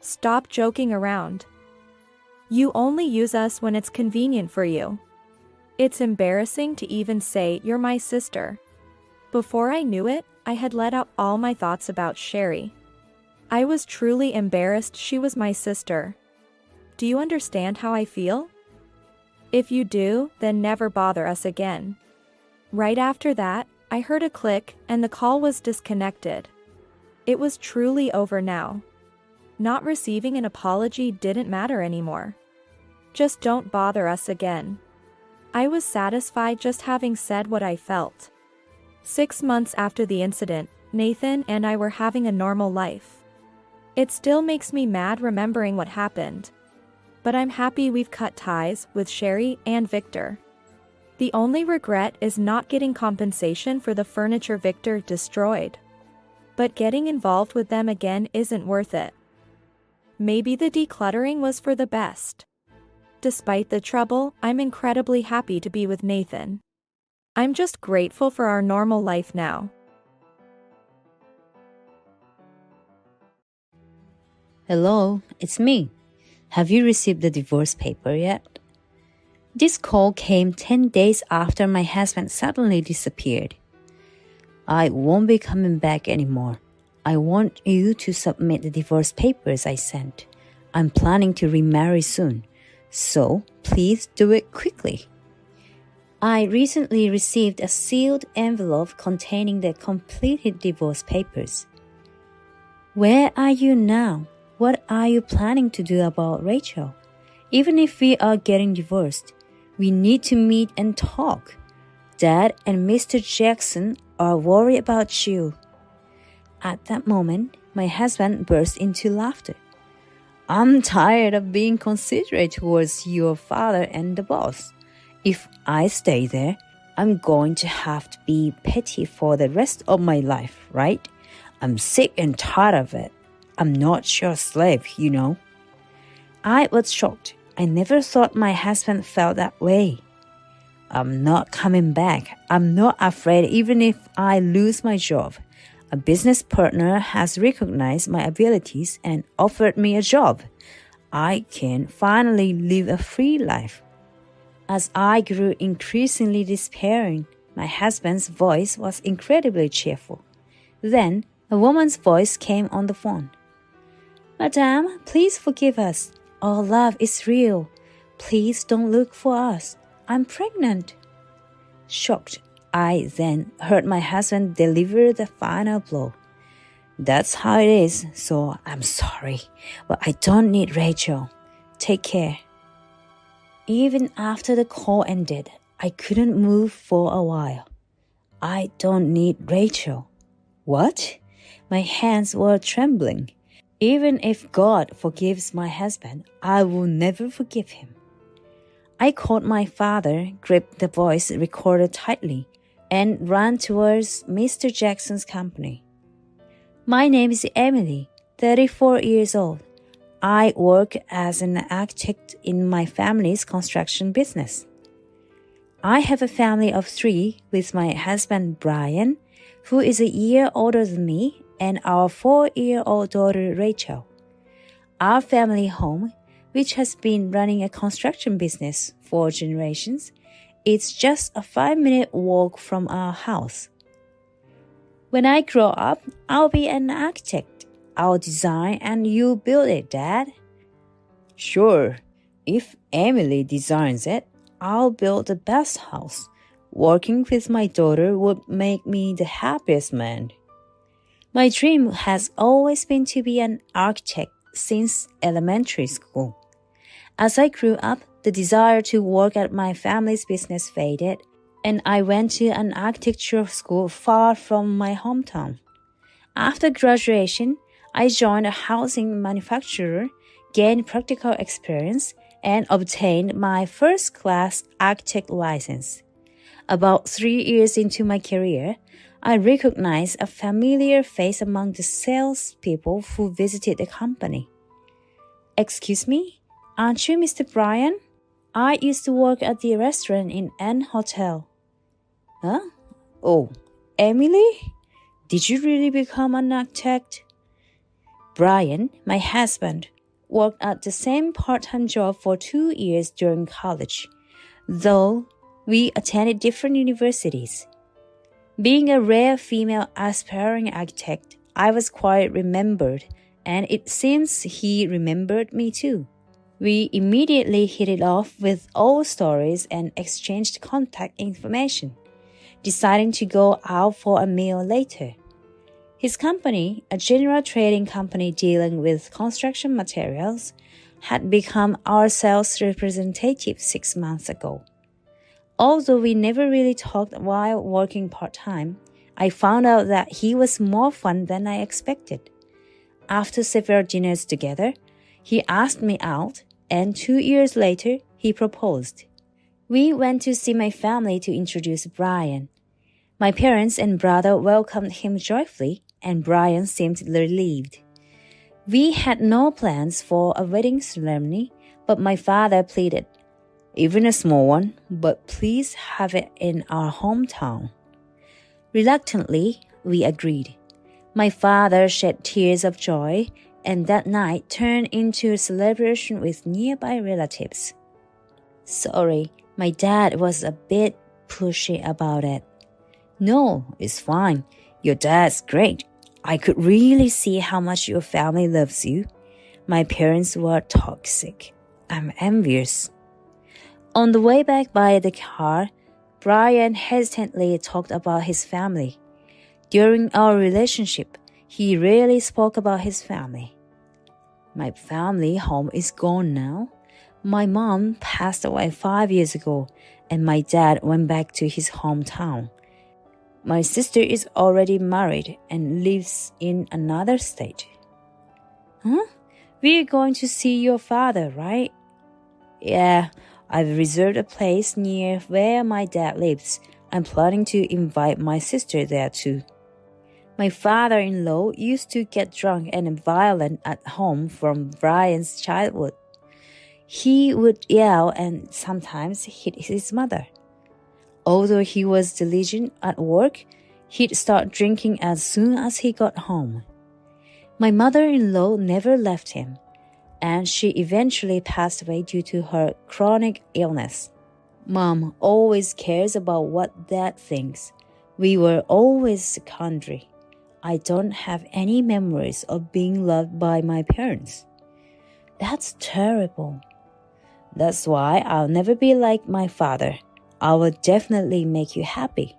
Stop joking around. You only use us when it's convenient for you. It's embarrassing to even say you're my sister. Before I knew it, I had let out all my thoughts about Sherry. I was truly embarrassed she was my sister. Do you understand how I feel? If you do, then never bother us again. Right after that, I heard a click and the call was disconnected. It was truly over now. Not receiving an apology didn't matter anymore. Just don't bother us again. I was satisfied just having said what I felt. 6 months after the incident, Nathan and I were having a normal life. It still makes me mad remembering what happened. But I'm happy we've cut ties with Sherry and Victor. The only regret is not getting compensation for the furniture Victor destroyed. But getting involved with them again isn't worth it. Maybe the decluttering was for the best. Despite the trouble, I'm incredibly happy to be with Nathan. I'm just grateful for our normal life now. Hello, it's me. Have you received the divorce paper yet? This call came 10 days after my husband suddenly disappeared. I won't be coming back anymore. I want you to submit the divorce papers I sent. I'm planning to remarry soon, so please do it quickly. I recently received a sealed envelope containing the completed divorce papers. Where are you now? What are you planning to do about Rachel? Even if we are getting divorced, we need to meet and talk. Dad and Mr. Jackson are worried about you. At that moment, my husband burst into laughter. I'm tired of being considerate towards your father and the boss. If I stay there, I'm going to have to be petty for the rest of my life, right? I'm sick and tired of it. I'm not your slave, you know. I was shocked. I never thought my husband felt that way. I'm not coming back. I'm not afraid even if I lose my job. A business partner has recognized my abilities and offered me a job. I can finally live a free life. As I grew increasingly despairing, my husband's voice was incredibly cheerful. Then a woman's voice came on the phone. Madame, please forgive us. Our love is real. Please don't look for us. I'm pregnant. Shocked, I then heard my husband deliver the final blow. That's how it is, so I'm sorry, but I don't need Rachel. Take care. Even after the call ended, I couldn't move for a while. I don't need Rachel. What? My hands were trembling. Even if God forgives my husband, I will never forgive him. I called my father, gripped the voice recorder tightly, and ran towards Mr. Jackson's company. My name is Emily, 34 years old. I work as an architect in my family's construction business. I have a family of 3 with my husband Brian, who is a year older than me, and our 4-year-old daughter Rachel. Our family home, which has been running a construction business for generations, is just a 5-minute walk from our house. When I grow up, I'll be an architect. I'll design and you build it, Dad. Sure. If Emily designs it, I'll build the best house. Working with my daughter would make me the happiest man. My dream has always been to be an architect since elementary school. As I grew up, the desire to work at my family's business faded, and I went to an architectural school far from my hometown. After graduation, I joined a housing manufacturer, gained practical experience, and obtained my first-class architect license. About 3 years into my career, I recognized a familiar face among the salespeople who visited the company. Excuse me, aren't you Mr. Brian? I used to work at the restaurant in N Hotel. Huh? Oh, Emily? Did you really become an architect? Brian, my husband, worked at the same part-time job for 2 years during college, though we attended different universities. Being a rare female aspiring architect, I was quite remembered, and it seems he remembered me too. We immediately hit it off with old stories and exchanged contact information, deciding to go out for a meal later. His company, a general trading company dealing with construction materials, had become our sales representative 6 months ago. Although we never really talked while working part-time, I found out that he was more fun than I expected. After several dinners together, he asked me out, and 2 years later, he proposed. We went to see my family to introduce Brian. My parents and brother welcomed him joyfully, and Brian seemed relieved. We had no plans for a wedding ceremony, but my father pleaded, even a small one, but please have it in our hometown. Reluctantly, we agreed. My father shed tears of joy, and that night turned into a celebration with nearby relatives. Sorry, my dad was a bit pushy about it. No, it's fine. Your dad's great. I could really see how much your family loves you. My parents were toxic. I'm envious. On the way back by the car, Brian hesitantly talked about his family. During our relationship, he rarely spoke about his family. My family home is gone now. My mom passed away 5 years ago, and my dad went back to his hometown. My sister is already married and lives in another state. Huh? We're going to see your father, right? Yeah, I've reserved a place near where my dad lives. I'm planning to invite my sister there too. My father-in-law used to get drunk and violent at home from Brian's childhood. He would yell and sometimes hit his mother. Although he was diligent at work, he'd start drinking as soon as he got home. My mother-in-law never left him. and she eventually passed away due to her chronic illness. Mom always cares about what Dad thinks. We were always secondary. I don't have any memories of being loved by my parents. That's terrible. That's why I'll never be like my father. I will definitely make you happy.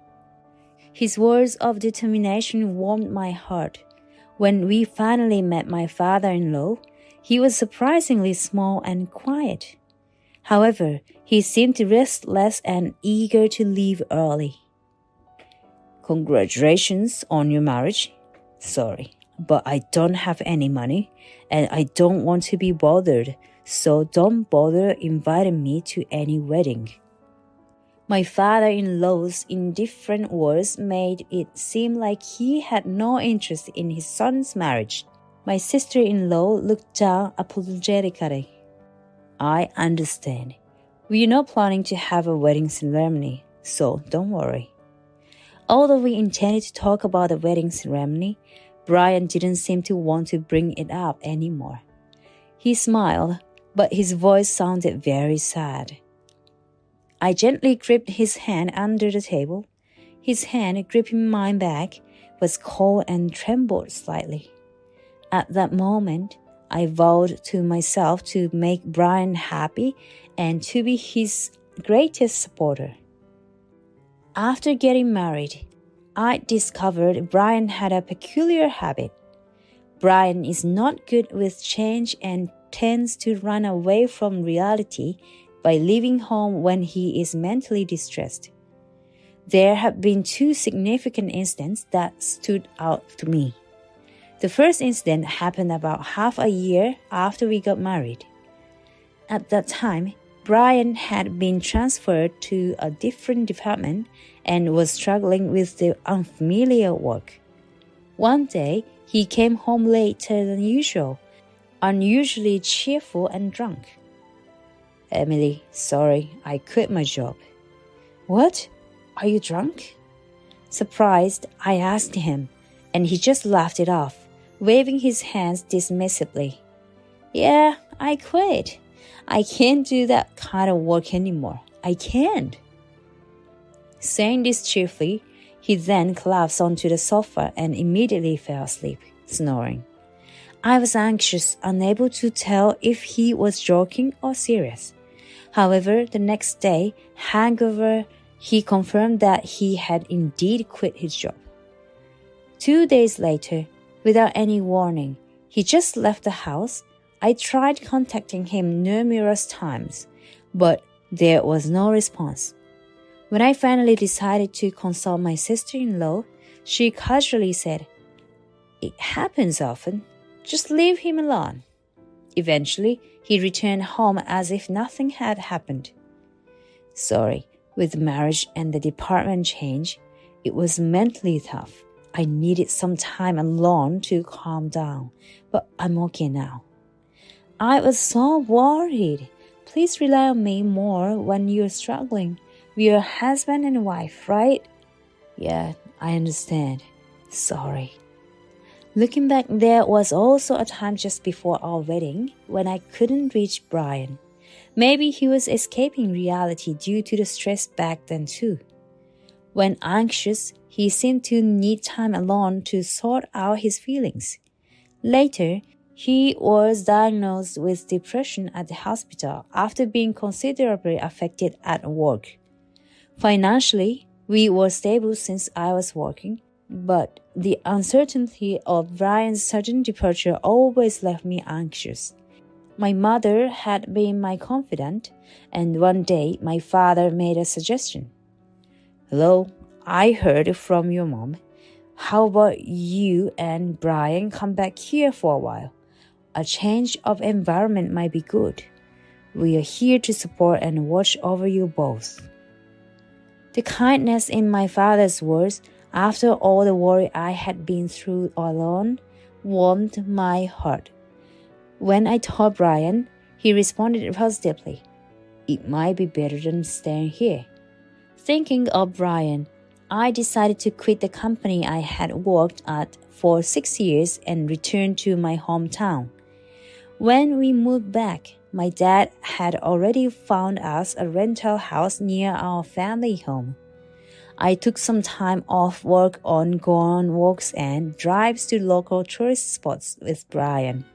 His words of determination warmed my heart. When we finally met my father-in-law, he was surprisingly small and quiet. However, he seemed restless and eager to leave early. Congratulations on your marriage. Sorry, but I don't have any money and I don't want to be bothered, so don't bother inviting me to any wedding. My father-in-law's indifferent words made it seem like he had no interest in his son's marriage. My sister-in-law looked down apologetically. I understand. We're not planning to have a wedding ceremony, so don't worry. Although we intended to talk about the wedding ceremony, Brian didn't seem to want to bring it up anymore. He smiled, but his voice sounded very sad. I gently gripped his hand under the table. His hand, gripping mine back, was cold and trembled slightly. At that moment, I vowed to myself to make Brian happy and to be his greatest supporter. After getting married, I discovered Brian had a peculiar habit. Brian is not good with change and tends to run away from reality by leaving home when he is mentally distressed. There have been two significant incidents that stood out to me. The first incident happened about half a year after we got married. At that time, Brian had been transferred to a different department and was struggling with the unfamiliar work. One day, he came home later than usual, unusually cheerful and drunk. Emily, sorry, I quit my job. What? Are you drunk? Surprised, I asked him, and he just laughed it off, waving his hands dismissively. Yeah, I quit. I can't do that kind of work anymore. I can't. Saying this cheerfully, he then collapsed onto the sofa and immediately fell asleep, snoring. I was anxious, unable to tell if he was joking or serious. However, the next day, hangover, he confirmed that he had indeed quit his job. 2 days later, without any warning, he just left the house. I tried contacting him numerous times, but there was no response. When I finally decided to consult my sister-in-law, she casually said, "It happens often. Just leave him alone." Eventually, he returned home as if nothing had happened. Sorry, with the marriage and the department change, it was mentally tough. I needed some time alone to calm down, but I'm okay now. I was so worried. Please rely on me more when you're struggling. We're husband and wife, right? Yeah, I understand. Sorry. Looking back, there was also a time just before our wedding when I couldn't reach Brian. Maybe he was escaping reality due to the stress back then too. When anxious, he seemed to need time alone to sort out his feelings. Later, he was diagnosed with depression at the hospital after being considerably affected at work. Financially, we were stable since I was working, but the uncertainty of Brian's sudden departure always left me anxious. My mother had been my confidant, and one day my father made a suggestion. "Hello, I heard from your mom. How about you and Brian come back here for a while? A change of environment might be good. We are here to support and watch over you both." The kindness in my father's words, after all the worry I had been through alone, warmed my heart. When I told Brian, he responded positively. It might be better than staying here. Thinking of Brian, I decided to quit the company I had worked at for 6 years and return to my hometown. When we moved back, my dad had already found us a rental house near our family home. I took some time off work on going walks and drives to local tourist spots with Brian.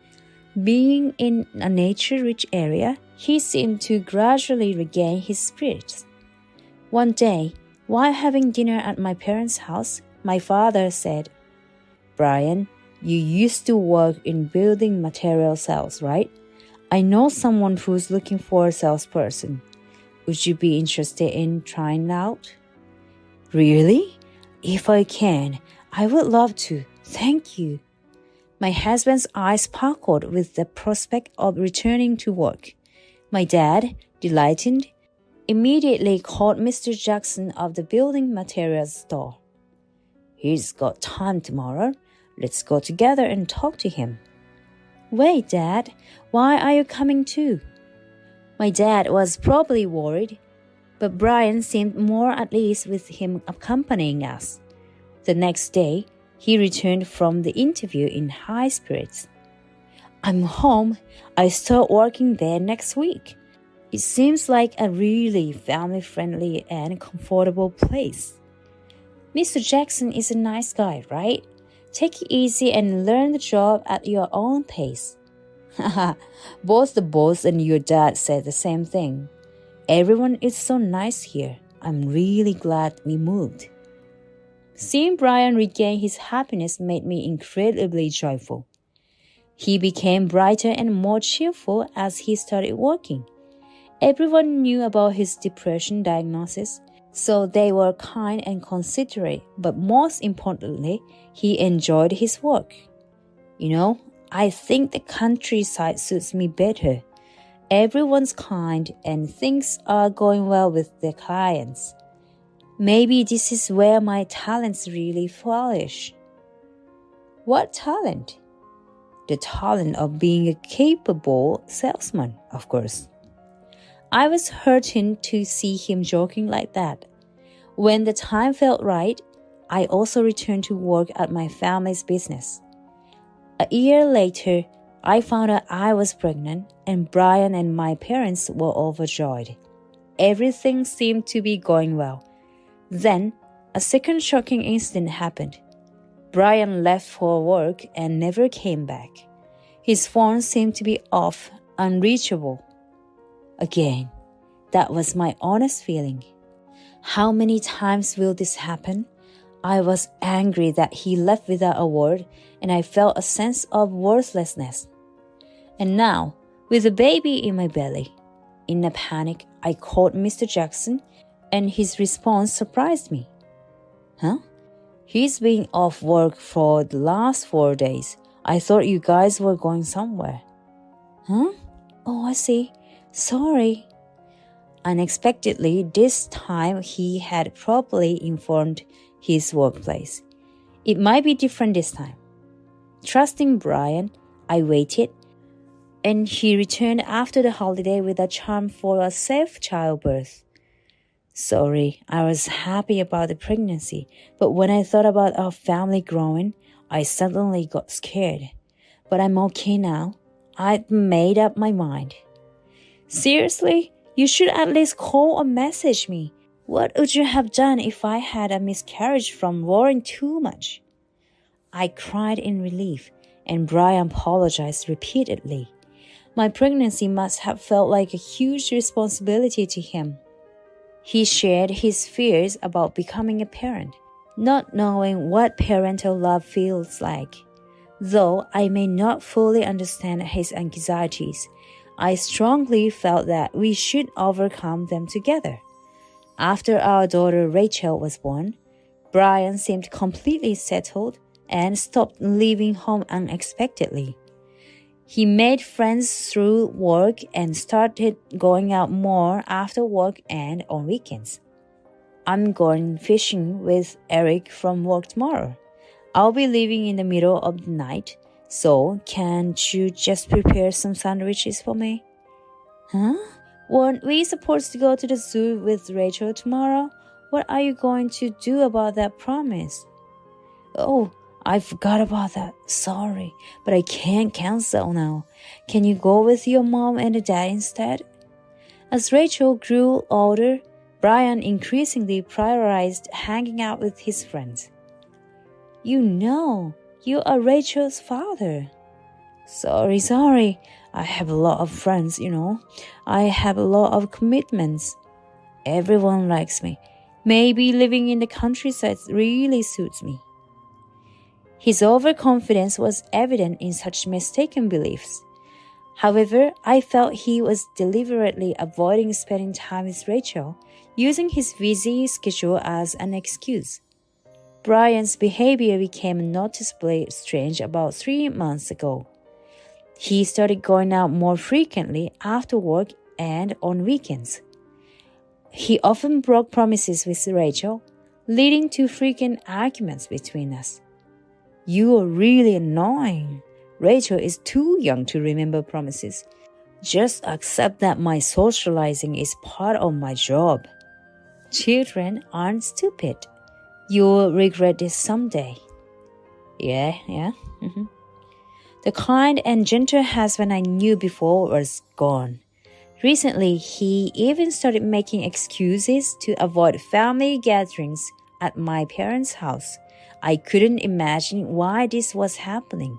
Being in a nature-rich area, he seemed to gradually regain his spirits. One day, while having dinner at my parents' house, my father said, "Brian, you used to work in building material sales, right? I know someone who's looking for a salesperson. Would you be interested in trying out?" "Really? If I can, I would love to. Thank you." My husband's eyes sparkled with the prospect of returning to work. My dad, delighted, immediately called Mr. Jackson of the building materials store. "He's got time tomorrow. Let's go together and talk to him." "Wait, Dad, why are you coming too?" My dad was probably worried, but Brian seemed more at ease with him accompanying us. The next day, he returned from the interview in high spirits. "I'm home. I start working there next week. It seems like a really family-friendly and comfortable place." "Mr. Jackson is a nice guy, right? Take it easy and learn the job at your own pace." Both the boss and your dad said the same thing. "Everyone is so nice here. I'm really glad we moved." Seeing Brian regain his happiness made me incredibly joyful. He became brighter and more cheerful as he started working. Everyone knew about his depression diagnosis, so they were kind and considerate, but most importantly, he enjoyed his work. I think the countryside suits me better. Everyone's kind and things are going well with their clients. Maybe this is where my talents really flourish." "What talent?" "The talent of being a capable salesman, of course." I was heartened to see him joking like that. When the time felt right, I also returned to work at my family's business. A year later, I found out I was pregnant, and Brian and my parents were overjoyed. Everything seemed to be going well. Then, a second shocking incident happened. Brian left for work and never came back. His phone seemed to be off, unreachable. Again, that was my honest feeling. How many times will this happen? I was angry that he left without a word, and I felt a sense of worthlessness. And now, with a baby in my belly, in a panic, I called Mr. Jackson, and his response surprised me. "Huh? He's been off work for the last 4 days. I thought you guys were going somewhere." "Huh? Oh, I see. Sorry." Unexpectedly, this time he had properly informed his workplace. It might be different this time. Trusting Brian, I waited, and he returned after the holiday with a charm for a safe childbirth. Sorry, I was happy about the pregnancy, but when I thought about our family growing, I suddenly got scared. But I'm okay now. I've made up my mind. Seriously? You should at least call or message me. What would you have done if I had a miscarriage from worrying too much? I cried in relief, and Brian apologized repeatedly. My pregnancy must have felt like a huge responsibility to him. He shared his fears about becoming a parent, not knowing what parental love feels like. Though I may not fully understand his anxieties, I strongly felt that we should overcome them together. After our daughter Rachel was born, Brian seemed completely settled and stopped leaving home unexpectedly. He made friends through work and started going out more after work and on weekends. I'm going fishing with Eric from work tomorrow. I'll be leaving in the middle of the night, so can't you just prepare some sandwiches for me? Huh? Weren't we supposed to go to the zoo with Rachel tomorrow? What are you going to do about that promise? Oh, I forgot about that. Sorry, but I can't cancel now. Can you go with your mom and dad instead? As Rachel grew older, Brian increasingly prioritized hanging out with his friends. You know, you are Rachel's father. Sorry. I have a lot of friends, I have a lot of commitments. Everyone likes me. Maybe living in the countryside really suits me. His overconfidence was evident in such mistaken beliefs. However, I felt he was deliberately avoiding spending time with Rachel, using his busy schedule as an excuse. Brian's behavior became noticeably strange about 3 months ago. He started going out more frequently after work and on weekends. He often broke promises with Rachel, leading to frequent arguments between us. You are really annoying. Rachel is too young to remember promises. Just accept that my socializing is part of my job. Children aren't stupid. You'll regret this someday. Yeah. The kind and gentle husband I knew before was gone. Recently, he even started making excuses to avoid family gatherings at my parents' house. I couldn't imagine why this was happening.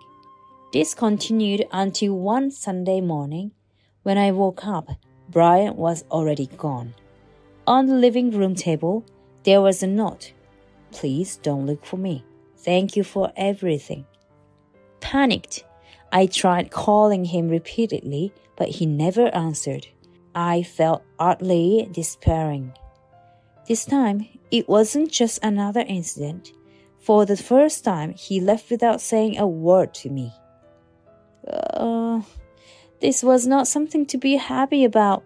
This continued until one Sunday morning. When I woke up, Brian was already gone. On the living room table, there was a note. Please don't look for me. Thank you for everything. Panicked, I tried calling him repeatedly, but he never answered. I felt oddly despairing. This time, it wasn't just another incident. For the first time, he left without saying a word to me. This was not something to be happy about.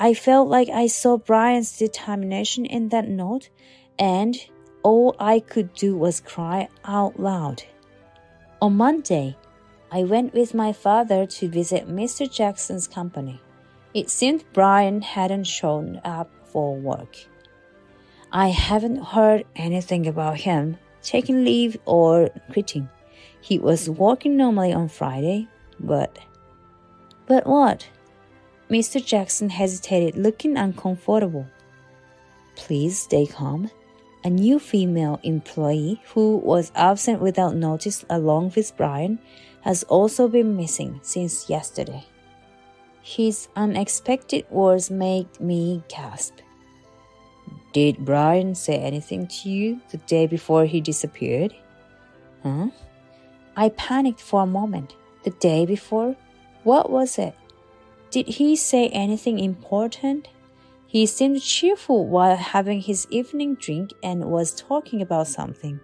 I felt like I saw Brian's determination in that note, and all I could do was cry out loud. On Monday, I went with my father to visit Mr. Jackson's company. It seemed Brian hadn't shown up for work. I haven't heard anything about him taking leave or quitting. He was working normally on Friday, but what? Mr. Jackson hesitated, looking uncomfortable. Please stay calm. A new female employee who was absent without notice along with Brian has also been missing since yesterday. His unexpected words made me gasp. Did Brian say anything to you the day before he disappeared? Huh? I panicked for a moment. The day before? What was it? Did he say anything important? He seemed cheerful while having his evening drink and was talking about something.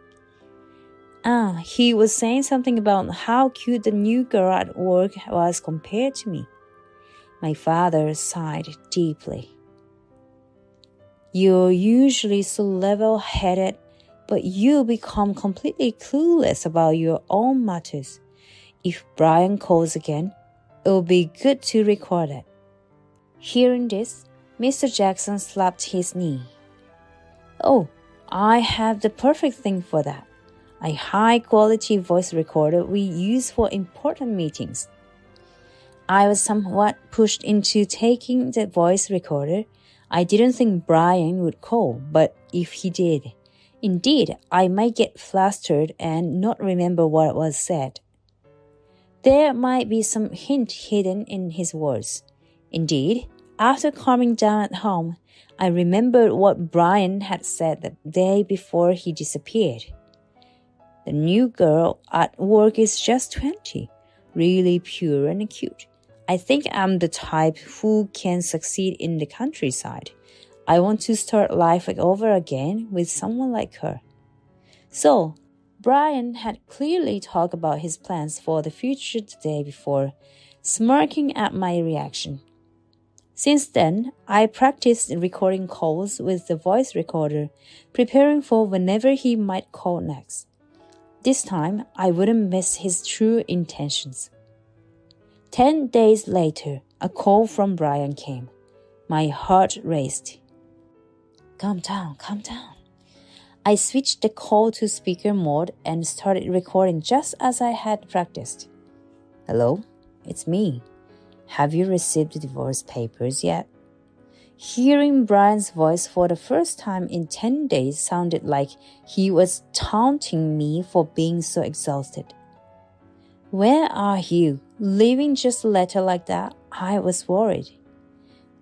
He was saying something about how cute the new girl at work was compared to me. My father sighed deeply. You're usually so level-headed, but you become completely clueless about your own matters. If Brian calls again, it'll be good to record it. Hearing this, Mr. Jackson slapped his knee. Oh, I have the perfect thing for that. A high-quality voice recorder we use for important meetings. I was somewhat pushed into taking the voice recorder. I didn't think Brian would call, but if he did, indeed, I might get flustered and not remember what was said. There might be some hint hidden in his words. Indeed, after calming down at home, I remembered what Brian had said the day before he disappeared. The new girl at work is just 20, really pure and cute. I think I'm the type who can succeed in the countryside. I want to start life over again with someone like her. So, Brian had clearly talked about his plans for the future the day before, smirking at my reaction. Since then, I practiced recording calls with the voice recorder, preparing for whenever he might call next. This time, I wouldn't miss his true intentions. 10 days later, a call from Brian came. My heart raced. Calm down. I switched the call to speaker mode and started recording just as I had practiced. Hello, it's me. Have you received the divorce papers yet? Hearing Brian's voice for the first time in 10 days sounded like he was taunting me for being so exhausted. Where are you? Leaving just a letter like that? I was worried.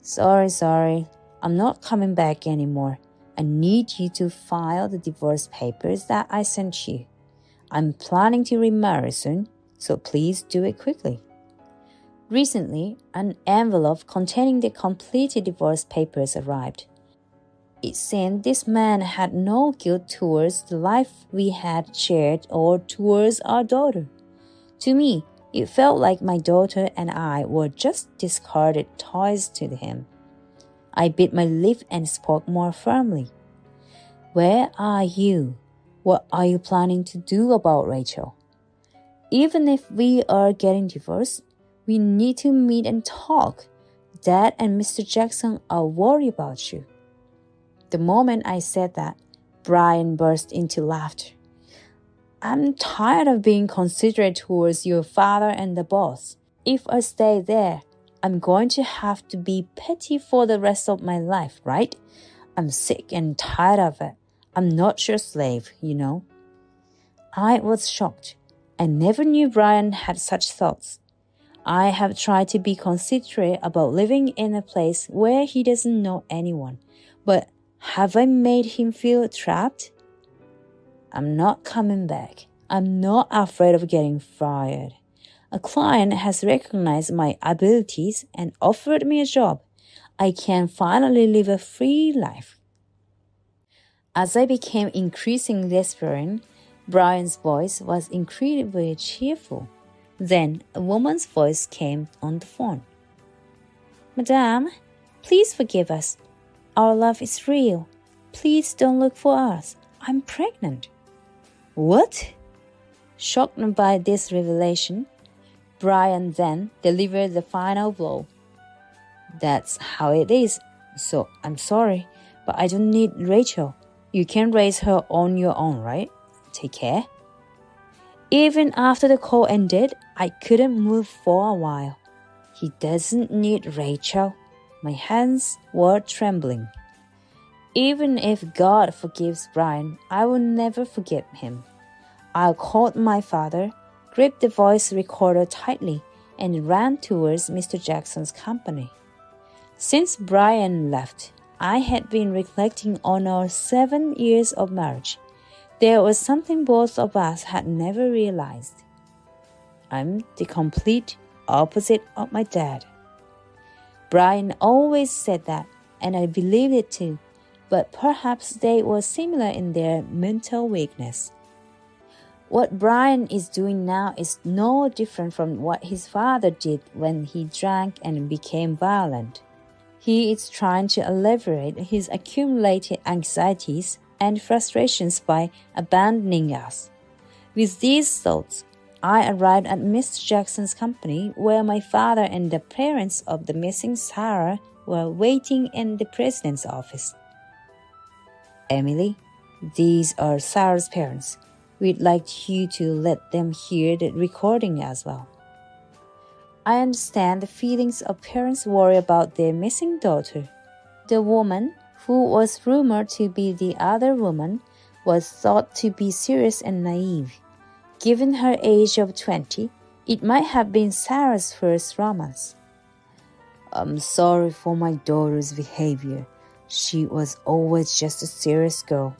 Sorry. I'm not coming back anymore. I need you to file the divorce papers that I sent you. I'm planning to remarry soon, so please do it quickly. Recently, an envelope containing the completed divorce papers arrived. It seemed this man had no guilt towards the life we had shared or towards our daughter. To me, it felt like my daughter and I were just discarded toys to him. I bit my lip and spoke more firmly. Where are you? What are you planning to do about Rachel? Even if we are getting divorced, we need to meet and talk. Dad and Mr. Jackson are worried about you. The moment I said that, Brian burst into laughter. I'm tired of being considerate towards your father and the boss. If I stay there, I'm going to have to be petty for the rest of my life, right? I'm sick and tired of it. I'm not your slave, you know. I was shocked. I never knew Brian had such thoughts. I have tried to be considerate about living in a place where he doesn't know anyone, but have I made him feel trapped? I'm not coming back. I'm not afraid of getting fired. A client has recognized my abilities and offered me a job. I can finally live a free life. As I became increasingly desperate, Brian's voice was incredibly cheerful. Then a woman's voice came on the phone. Madame, please forgive us. Our love is real. Please don't look for us. I'm pregnant. What? Shocked by this revelation, Brian then delivered the final blow. That's how it is. So I'm sorry, but I don't need Rachel. You can raise her on your own, right? Take care. Even after the call ended, I couldn't move for a while. He doesn't need Rachel. My hands were trembling. Even if God forgives Brian, I will never forgive him. I called my father, gripped the voice recorder tightly, and ran towards Mr. Jackson's company. Since Brian left, I had been reflecting on our 7 years of marriage. There was something both of us had never realized. I'm the complete opposite of my dad. Brian always said that, and I believed it too, but perhaps they were similar in their mental weakness. What Brian is doing now is no different from what his father did when he drank and became violent. He is trying to alleviate his accumulated anxieties and frustrations by abandoning us. With these thoughts, I arrived at Mr. Jackson's company where my father and the parents of the missing Sarah were waiting in the president's office. Emily, these are Sarah's parents. We'd like you to let them hear the recording as well. I understand the feelings of parents worry about their missing daughter. The woman, who was rumored to be the other woman, was thought to be serious and naive. Given her age of 20, it might have been Sarah's first romance. I'm sorry for my daughter's behavior. She was always just a serious girl.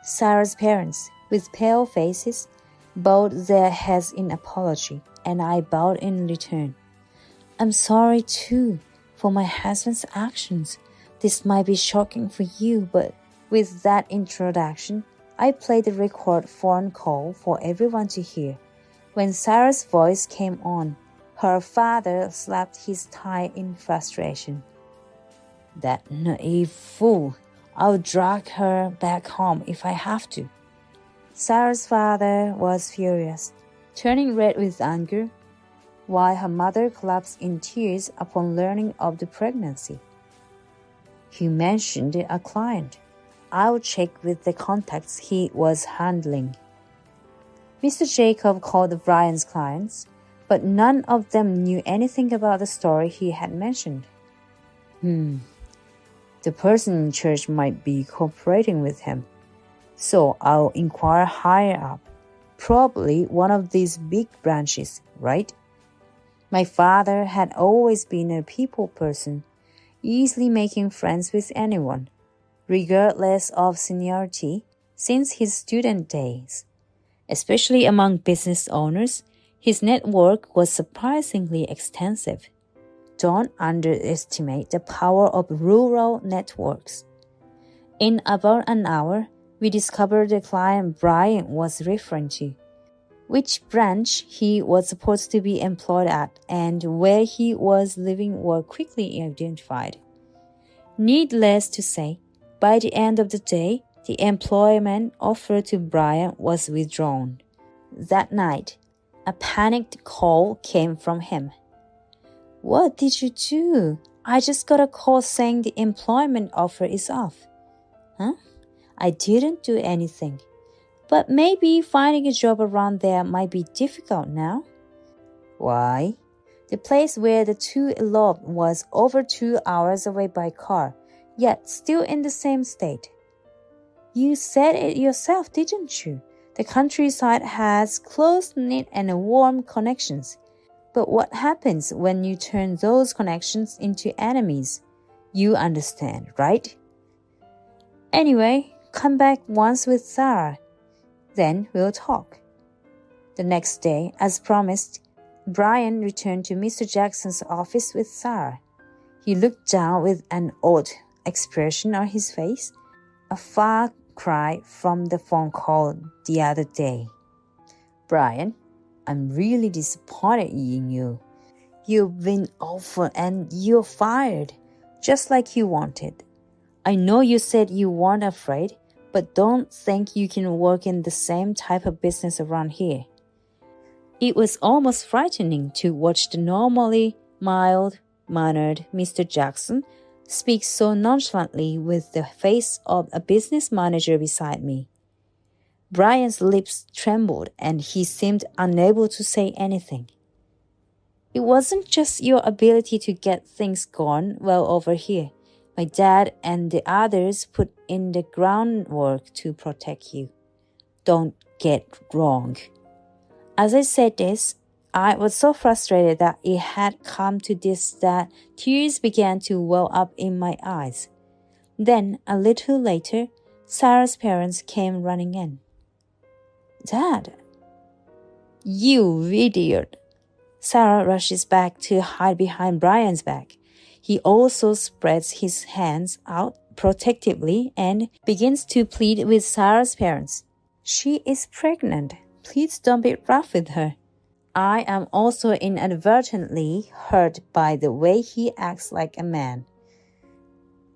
Sarah's parents, with pale faces, bowed their heads in apology, and I bowed in return. I'm sorry, too, for my husband's actions. This might be shocking for you, but with that introduction, I played the record phone call for everyone to hear. When Sarah's voice came on, her father slapped his thigh in frustration. That naive fool! I'll drag her back home if I have to. Sarah's father was furious, turning red with anger, while her mother collapsed in tears upon learning of the pregnancy. He mentioned a client. I'll check with the contacts he was handling. Mr. Jacob called Brian's clients, but none of them knew anything about the story he had mentioned. The person in charge might be cooperating with him, so I'll inquire higher up. Probably one of these big branches, right? My father had always been a people person, easily making friends with anyone, regardless of seniority, since his student days. Especially among business owners, his network was surprisingly extensive. Don't underestimate the power of rural networks. In about an hour, we discovered the client Brian was referring to, which branch he was supposed to be employed at, and where he was living were quickly identified. Needless to say, by the end of the day, the employment offer to Brian was withdrawn. That night, a panicked call came from him. "What did you do? I just got a call saying the employment offer is off." "Huh? I didn't do anything. But maybe finding a job around there might be difficult now." "Why?" "The place where the two eloped was over 2 hours away by car, yet still in the same state." "You said it yourself, didn't you? The countryside has close-knit and warm connections. But what happens when you turn those connections into enemies? You understand, right? Anyway, come back once with Sarah. Then we'll talk." The next day, as promised, Brian returned to Mr. Jackson's office with Sarah. He looked down with an odd expression on his face, a far cry from the phone call the other day. "Brian, I'm really disappointed in you. You've been offered and you're fired, just like you wanted. I know you said you weren't afraid, but don't think you can work in the same type of business around here." It was almost frightening to watch the normally mild-mannered Mr. Jackson speak so nonchalantly with the face of a business manager beside me. Brian's lips trembled and he seemed unable to say anything. "It wasn't just your ability to get things going well over here. My dad and the others put in the groundwork to protect you. Don't get wrong." As I said this, I was so frustrated that it had come to this that tears began to well up in my eyes. Then, a little later, Sarah's parents came running in. "Dad." "You idiot." Sarah rushes back to hide behind Brian's back. He also spreads his hands out protectively and begins to plead with Sarah's parents. "She is pregnant. Please don't be rough with her." I am also inadvertently hurt by the way he acts like a man.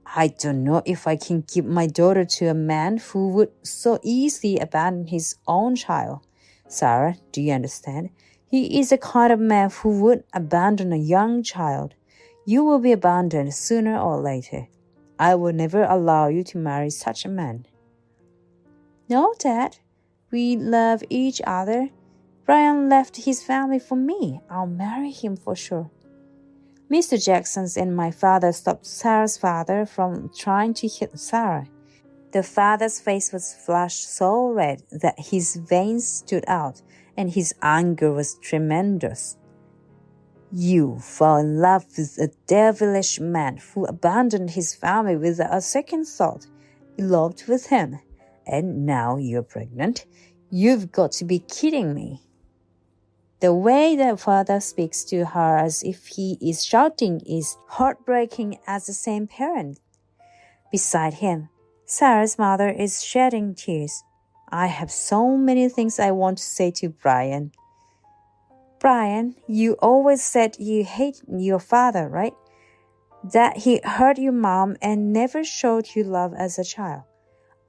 "I don't know if I can give my daughter to a man who would so easily abandon his own child. Sarah, do you understand? He is the kind of man who would abandon a young child. You will be abandoned sooner or later. I will never allow you to marry such a man." "No, Dad. We love each other. Brian left his family for me. I'll marry him for sure." Mr. Jackson and my father stopped Sarah's father from trying to hit Sarah. The father's face was flushed so red that his veins stood out, and his anger was tremendous. "You fell in love with a devilish man who abandoned his family without a second thought, eloped with him, and now you're pregnant? You've got to be kidding me." The way the father speaks to her as if he is shouting is heartbreaking as the same parent. Beside him, Sarah's mother is shedding tears. I have so many things I want to say to Brian. "Brian, you always said you hate your father, right? That he hurt your mom and never showed you love as a child.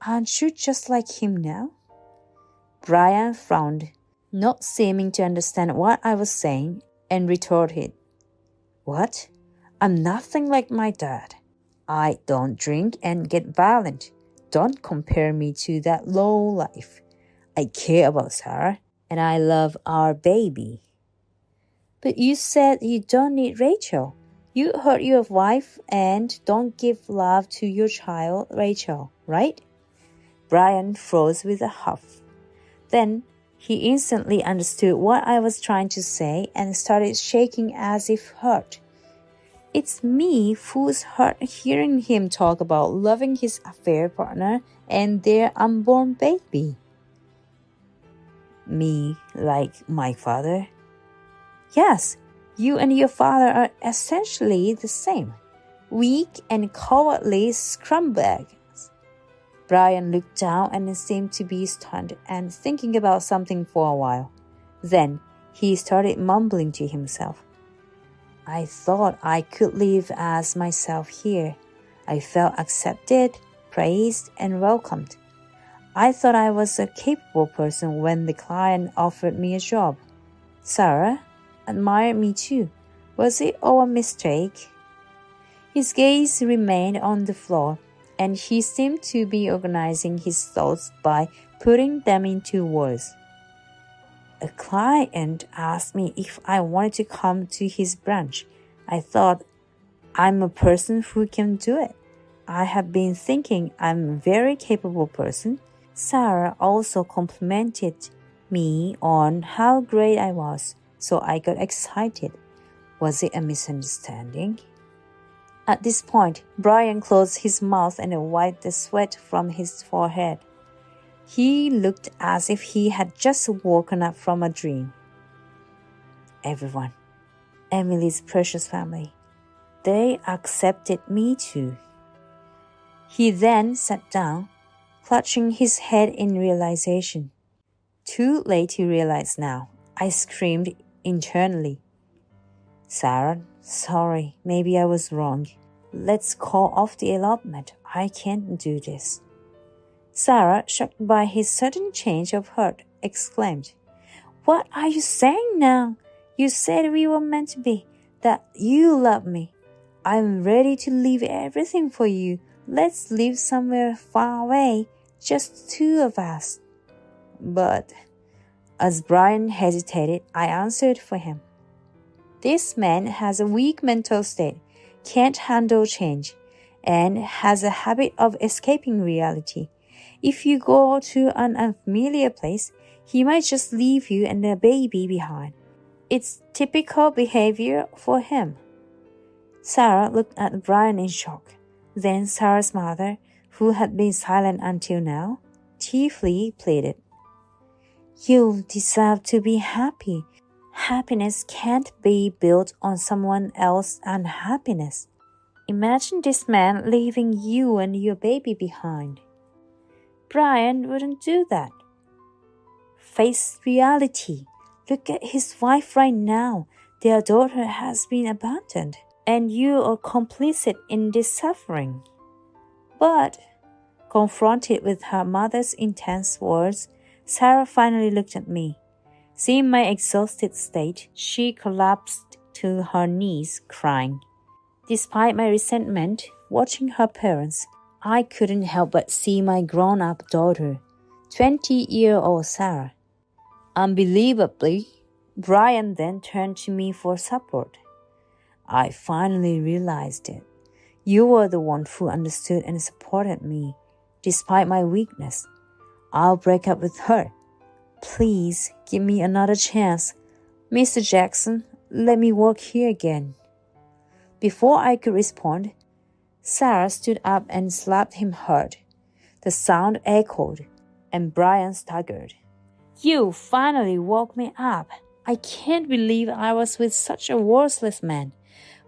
Aren't you just like him now?" Brian frowned, not seeming to understand what I was saying, and retorted, "What? I'm nothing like my dad. I don't drink and get violent. Don't compare me to that low life. I care about Sarah, and I love our baby. But you said you don't need Rachel. You hurt your wife and don't give love to your child, Rachel, right? Brian froze with a huff. Then he instantly understood what I was trying to say and started shaking as if hurt. It's me who's hurt hearing him talk about loving his affair partner and their unborn baby. Me, like my father? Yes, you and your father are essentially the same. Weak and cowardly scumbags. Brian looked down and seemed to be stunned and thinking about something for a while. Then he started mumbling to himself. I thought I could live as myself here. I felt accepted, praised, and welcomed. I thought I was a capable person when the client offered me a job. Sarah admired me too. Was it all a mistake? His gaze remained on the floor, and he seemed to be organizing his thoughts by putting them into words. A client asked me if I wanted to come to his branch. I thought, I'm a person who can do it. I have been thinking I'm a very capable person. Sarah also complimented me on how great I was, so I got excited. Was it a misunderstanding? At this point, Brian closed his mouth and wiped the sweat from his forehead. He looked as if he had just woken up from a dream. Everyone, Emily's precious family, they accepted me too. He then sat down, clutching his head in realization. Too late to realize now, I screamed internally. Sarah, sorry, maybe I was wrong. Let's call off the elopement. I can't do this. Sarah, shocked by his sudden change of heart, exclaimed, What are you saying now? You said we were meant to be, that you love me. I'm ready to leave everything for you. Let's live somewhere far away, just two of us. But, as Brian hesitated, I answered for him. This man has a weak mental state, can't handle change, and has a habit of escaping reality. If you go to an unfamiliar place, he might just leave you and the baby behind. It's typical behavior for him. Sarah looked at Brian in shock. Then Sarah's mother, who had been silent until now, tearfully pleaded. You deserve to be happy. Happiness can't be built on someone else's unhappiness. Imagine this man leaving you and your baby behind. Brian wouldn't do that. Face reality. Look at his wife right now. Their daughter has been abandoned, and you are complicit in this suffering. But, confronted with her mother's intense words, Sarah finally looked at me. Seeing my exhausted state, she collapsed to her knees, crying. Despite my resentment, watching her parents, I couldn't help but see my grown-up daughter, 20-year-old Sarah. Unbelievably, Brian then turned to me for support. I finally realized it. You were the one who understood and supported me, despite my weakness. I'll break up with her. Please give me another chance. Mr. Jackson, let me work here again. Before I could respond, Sarah stood up and slapped him hard. The sound echoed, and Brian staggered. You finally woke me up. I can't believe I was with such a worthless man.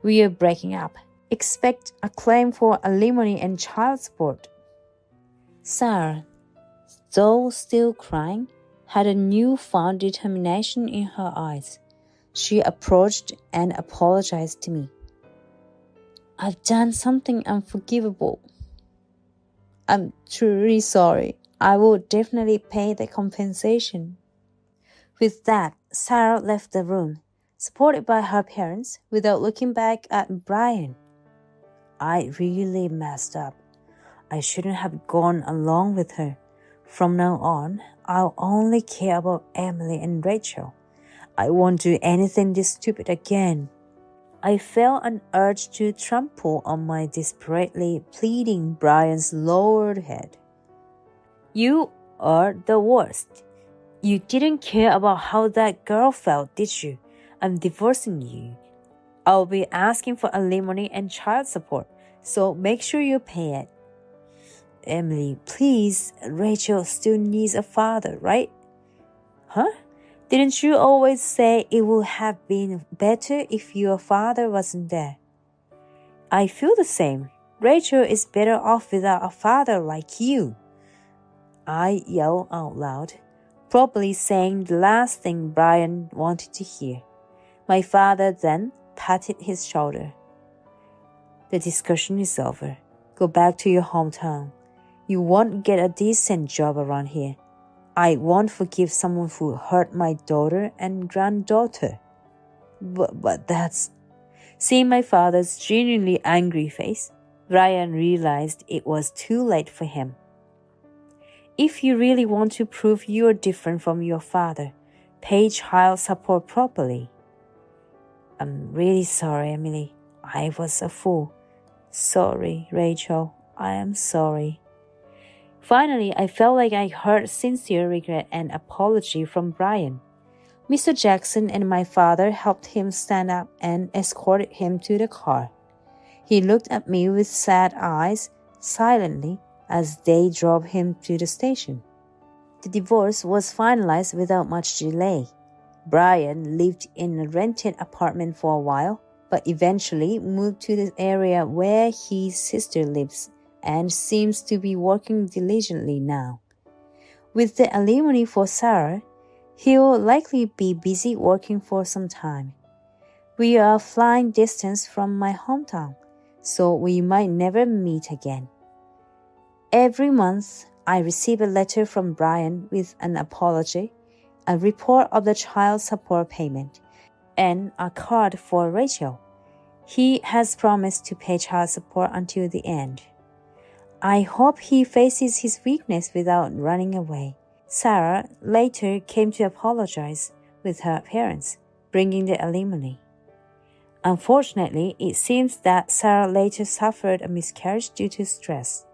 We are breaking up. Expect a claim for alimony and child support. Sarah, though still crying, had a newfound determination in her eyes. She approached and apologized to me. I've done something unforgivable. I'm truly sorry. I will definitely pay the compensation. With that, Sarah left the room, supported by her parents, without looking back at Brian. I really messed up. I shouldn't have gone along with her. From now on, I'll only care about Emily and Rachel. I won't do anything this stupid again. I felt an urge to trample on my desperately pleading Brian's lowered head. You are the worst. You didn't care about how that girl felt, did you? I'm divorcing you. I'll be asking for alimony and child support, so make sure you pay it. Emily, please, Rachel still needs a father, right? Huh? Didn't you always say it would have been better if your father wasn't there? I feel the same. Rachel is better off without a father like you. I yelled out loud, probably saying the last thing Brian wanted to hear. My father then patted his shoulder. The discussion is over. Go back to your hometown. You won't get a decent job around here. I won't forgive someone who hurt my daughter and granddaughter. But that's... Seeing my father's genuinely angry face, Brian realized it was too late for him. If you really want to prove you're different from your father, pay child support properly. I'm really sorry, Emily. I was a fool. Sorry, Rachel. I am sorry. Finally, I felt like I heard sincere regret and apology from Brian. Mr. Jackson and my father helped him stand up and escorted him to the car. He looked at me with sad eyes, silently, as they drove him to the station. The divorce was finalized without much delay. Brian lived in a rented apartment for a while, but eventually moved to the area where his sister lives and seems to be working diligently now. With the alimony for Sarah, he'll likely be busy working for some time. We are a flying distance from my hometown, so we might never meet again. Every month, I receive a letter from Brian with an apology, a report of the child support payment, and a card for Rachel. He has promised to pay child support until the end. I hope he faces his weakness without running away. Sarah later came to apologize with her parents, bringing the alimony. Unfortunately, it seems that Sarah later suffered a miscarriage due to stress.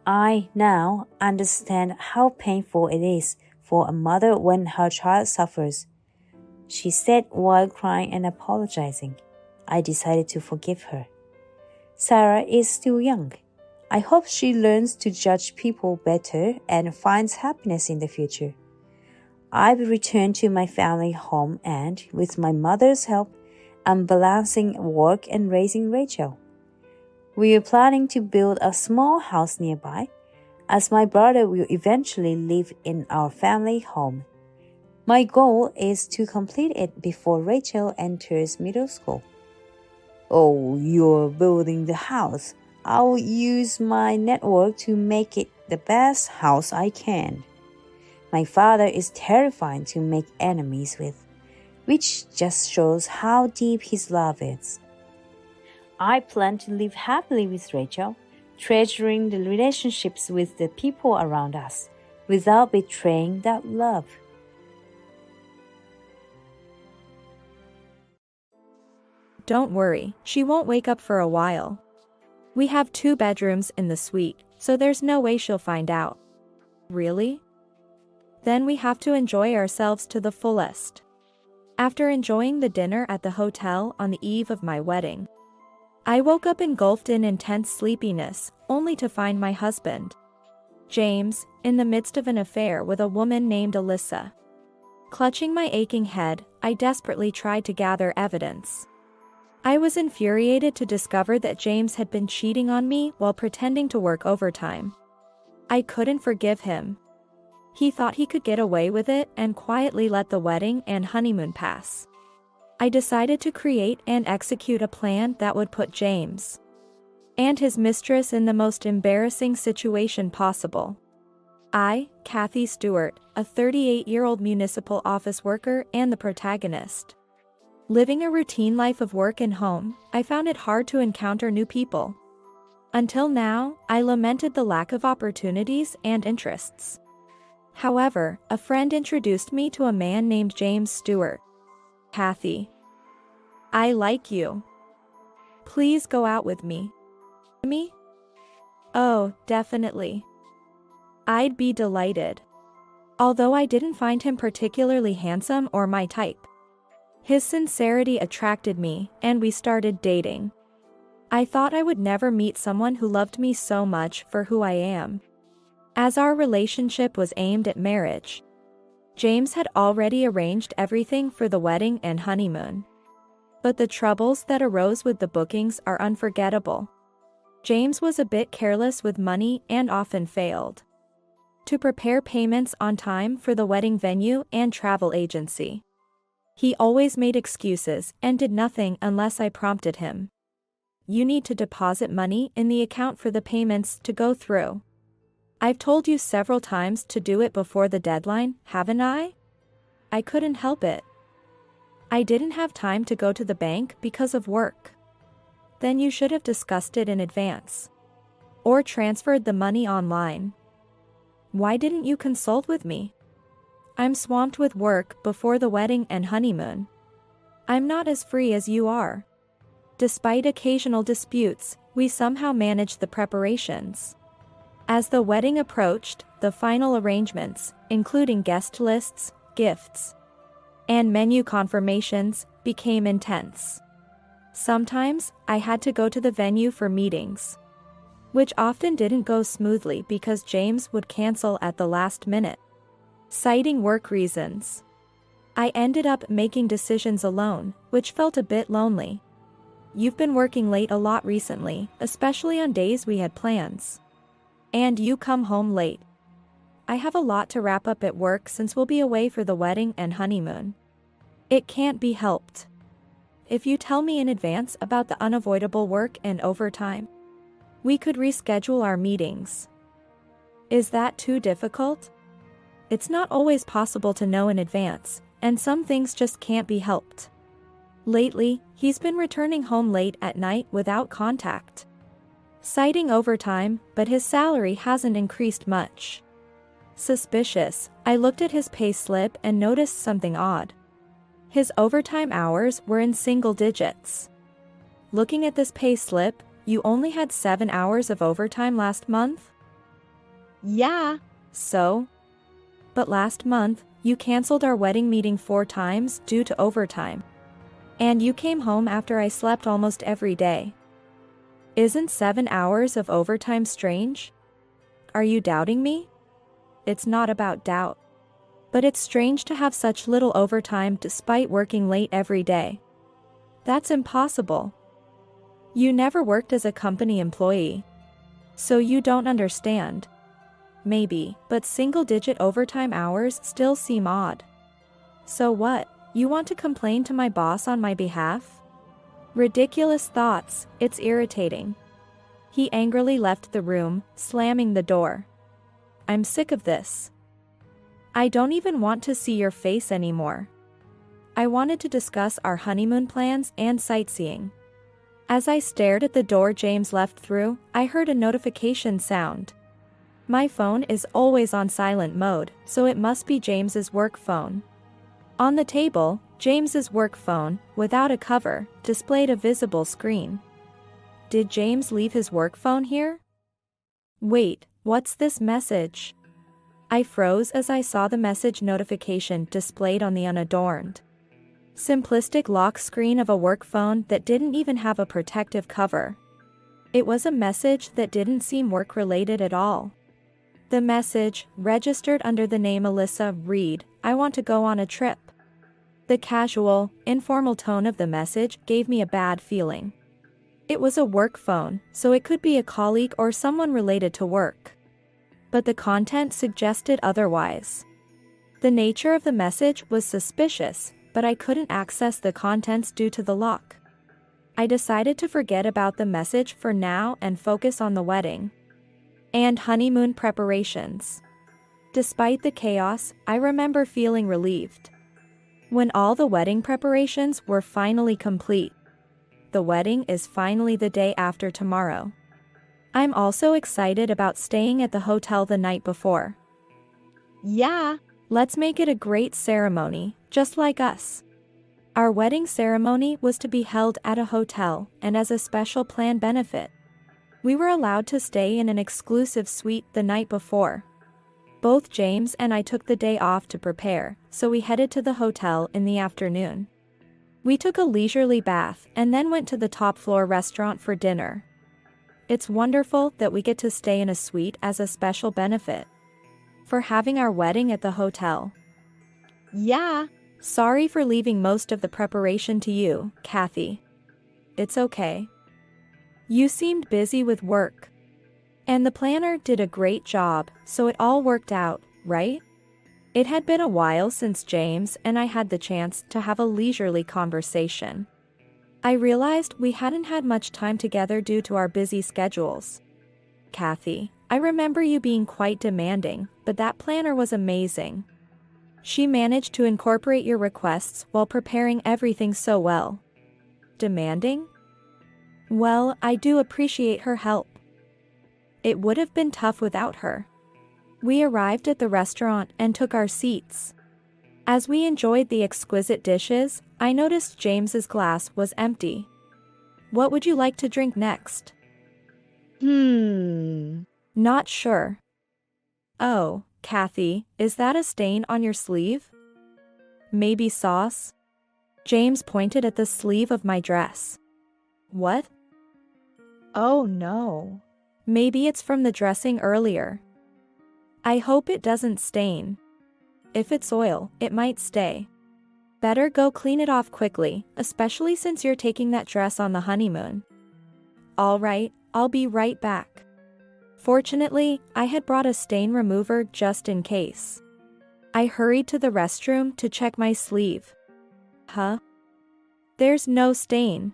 I now understand how painful it is for a mother when her child suffers, she said while crying and apologizing. I decided to forgive her. Sarah is still young. I hope she learns to judge people better and finds happiness in the future. I've returned to my family home and, with my mother's help, I'm balancing work and raising Rachel. We are planning to build a small house nearby, as my brother will eventually live in our family home. My goal is to complete it before Rachel enters middle school. Oh, you're building the house. I'll use my network to make it the best house I can. My father is terrifying to make enemies with, which just shows how deep his love is. I plan to live happily with Rachel, treasuring the relationships with the people around us, without betraying that love. Don't worry, she won't wake up for a while. We have 2 bedrooms in the suite, so there's no way she'll find out. Really? Then we have to enjoy ourselves to the fullest. After enjoying the dinner at the hotel on the eve of my wedding, I woke up engulfed in intense sleepiness, only to find my husband, James, in the midst of an affair with a woman named Alyssa. Clutching my aching head, I desperately tried to gather evidence. I was infuriated to discover that James had been cheating on me while pretending to work overtime. I couldn't forgive him. He thought he could get away with it and quietly let the wedding and honeymoon pass. I decided to create and execute a plan that would put James and his mistress in the most embarrassing situation possible. I, Kathy Stewart, a 38-year-old municipal office worker and the protagonist. Living a routine life of work and home, I found it hard to encounter new people. Until now, I lamented the lack of opportunities and interests. However, a friend introduced me to a man named James Stewart. Kathy. I like you. Please go out with me. Me? Oh, definitely. I'd be delighted. Although I didn't find him particularly handsome or my type. His sincerity attracted me, and we started dating. I thought I would never meet someone who loved me so much for who I am. As our relationship was aimed at marriage, James had already arranged everything for the wedding and honeymoon. But the troubles that arose with the bookings are unforgettable. James was a bit careless with money and often failed to prepare payments on time for the wedding venue and travel agency. He always made excuses and did nothing unless I prompted him. You need to deposit money in the account for the payments to go through. I've told you several times to do it before the deadline, haven't I? I couldn't help it. I didn't have time to go to the bank because of work. Then you should have discussed it in advance. Or transferred the money online. Why didn't you consult with me? I'm swamped with work before the wedding and honeymoon. I'm not as free as you are. Despite occasional disputes, we somehow managed the preparations. As the wedding approached, the final arrangements, including guest lists, gifts, and menu confirmations, became intense. Sometimes, I had to go to the venue for meetings, which often didn't go smoothly because James would cancel at the last minute, citing work reasons. I ended up making decisions alone, which felt a bit lonely. You've been working late a lot recently, especially on days we had plans. And you come home late. I have a lot to wrap up at work since we'll be away for the wedding and honeymoon. It can't be helped. If you tell me in advance about the unavoidable work and overtime, we could reschedule our meetings. Is that too difficult? It's not always possible to know in advance, and some things just can't be helped. Lately, he's been returning home late at night without contact, citing overtime, but his salary hasn't increased much. Suspicious, I looked at his pay slip and noticed something odd. His overtime hours were in single digits. Looking at this pay slip, you only had 7 hours of overtime last month? Yeah. So? But last month, you canceled our wedding meeting 4 times due to overtime. And you came home after I slept almost every day. Isn't 7 hours of overtime strange? Are you doubting me? It's not about doubt. But it's strange to have such little overtime despite working late every day. That's impossible. You never worked as a company employee. So you don't understand. Maybe, but single-digit overtime hours still seem odd. So what? You want to complain to my boss on my behalf? Ridiculous thoughts, it's irritating. He angrily left the room, slamming the door. I'm sick of this. I don't even want to see your face anymore. I wanted to discuss our honeymoon plans and sightseeing. As I stared at the door James left through, I heard a notification sound. My phone is always on silent mode, so it must be James's work phone. On the table, James's work phone, without a cover, displayed a visible screen. Did James leave his work phone here? Wait, what's this message? I froze as I saw the message notification displayed on the unadorned, simplistic lock screen of a work phone that didn't even have a protective cover. It was a message that didn't seem work-related at all. The message, registered under the name Alyssa, read, "I want to go on a trip." The casual, informal tone of the message gave me a bad feeling. It was a work phone, so it could be a colleague or someone related to work. But the content suggested otherwise. The nature of the message was suspicious, but I couldn't access the contents due to the lock. I decided to forget about the message for now and focus on the wedding and honeymoon preparations. Despite the chaos, I remember feeling relieved when all the wedding preparations were finally complete. The wedding is finally the day after tomorrow. I'm also excited about staying at the hotel the night before. Yeah. Let's make it a great ceremony, just like us. Our wedding ceremony was to be held at a hotel, and as a special plan benefit, we were allowed to stay in an exclusive suite the night before. Both James and I took the day off to prepare, so we headed to the hotel in the afternoon. We took a leisurely bath and then went to the top-floor restaurant for dinner. It's wonderful that we get to stay in a suite as a special benefit for having our wedding at the hotel. Yeah. Sorry for leaving most of the preparation to you, Kathy. It's okay. You seemed busy with work. And the planner did a great job, so it all worked out, right? It had been a while since James and I had the chance to have a leisurely conversation. I realized we hadn't had much time together due to our busy schedules. Kathy, I remember you being quite demanding, but that planner was amazing. She managed to incorporate your requests while preparing everything so well. Demanding? Well, I do appreciate her help. It would have been tough without her. We arrived at the restaurant and took our seats. As we enjoyed the exquisite dishes, I noticed James's glass was empty. What would you like to drink next? Not sure. Oh, Kathy, is that a stain on your sleeve? Maybe sauce? James pointed at the sleeve of my dress. What? Oh no. Maybe it's from the dressing earlier. I hope it doesn't stain. If it's oil, it might stay. Better go clean it off quickly, especially since you're taking that dress on the honeymoon. All right, I'll be right back. Fortunately, I had brought a stain remover just in case. I hurried to the restroom to check my sleeve. Huh? There's no stain.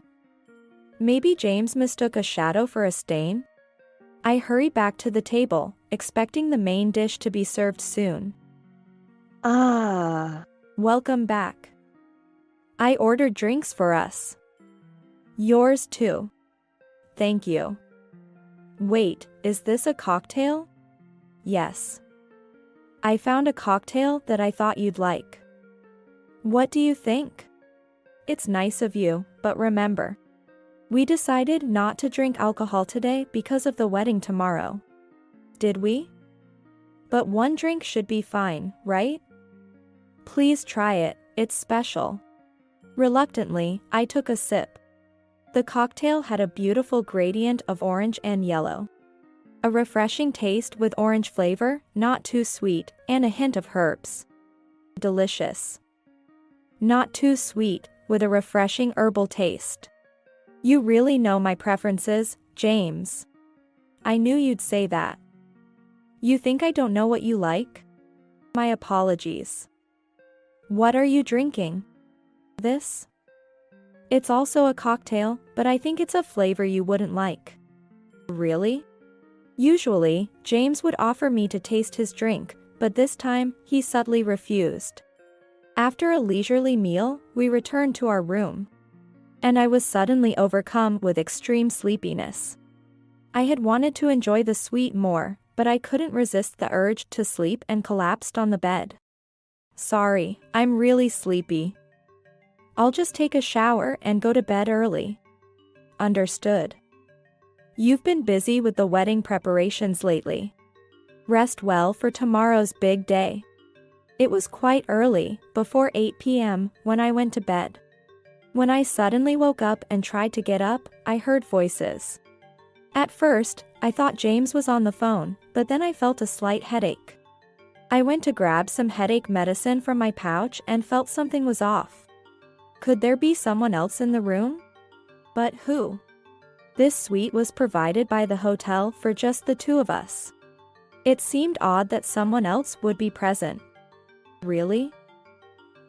Maybe James mistook a shadow for a stain? I hurried back to the table, expecting the main dish to be served soon. Welcome back. I ordered drinks for us. Yours too. Thank you. Wait, is this a cocktail? Yes. I found a cocktail that I thought you'd like. What do you think? It's nice of you, but remember, we decided not to drink alcohol today because of the wedding tomorrow. Did we? But one drink should be fine, right? Please try it, it's special. Reluctantly, I took a sip. The cocktail had a beautiful gradient of orange and yellow. A refreshing taste with orange flavor, not too sweet, and a hint of herbs. Delicious. Not too sweet, with a refreshing herbal taste. You really know my preferences, James. I knew you'd say that. You think I don't know what you like? My apologies. What are you drinking? This? It's also a cocktail, but I think it's a flavor you wouldn't like. Really? Usually, James would offer me to taste his drink, but this time, he subtly refused. After a leisurely meal, we returned to our room. And I was suddenly overcome with extreme sleepiness. I had wanted to enjoy the suite more, but I couldn't resist the urge to sleep and collapsed on the bed. Sorry, I'm really sleepy. I'll just take a shower and go to bed early. Understood. You've been busy with the wedding preparations lately. Rest well for tomorrow's big day. It was quite early, before 8 p.m., when I went to bed. When I suddenly woke up and tried to get up, I heard voices. At first, I thought James was on the phone, but then I felt a slight headache. I went to grab some headache medicine from my pouch and felt something was off. Could there be someone else in the room? But who? This suite was provided by the hotel for just the two of us. It seemed odd that someone else would be present. Really?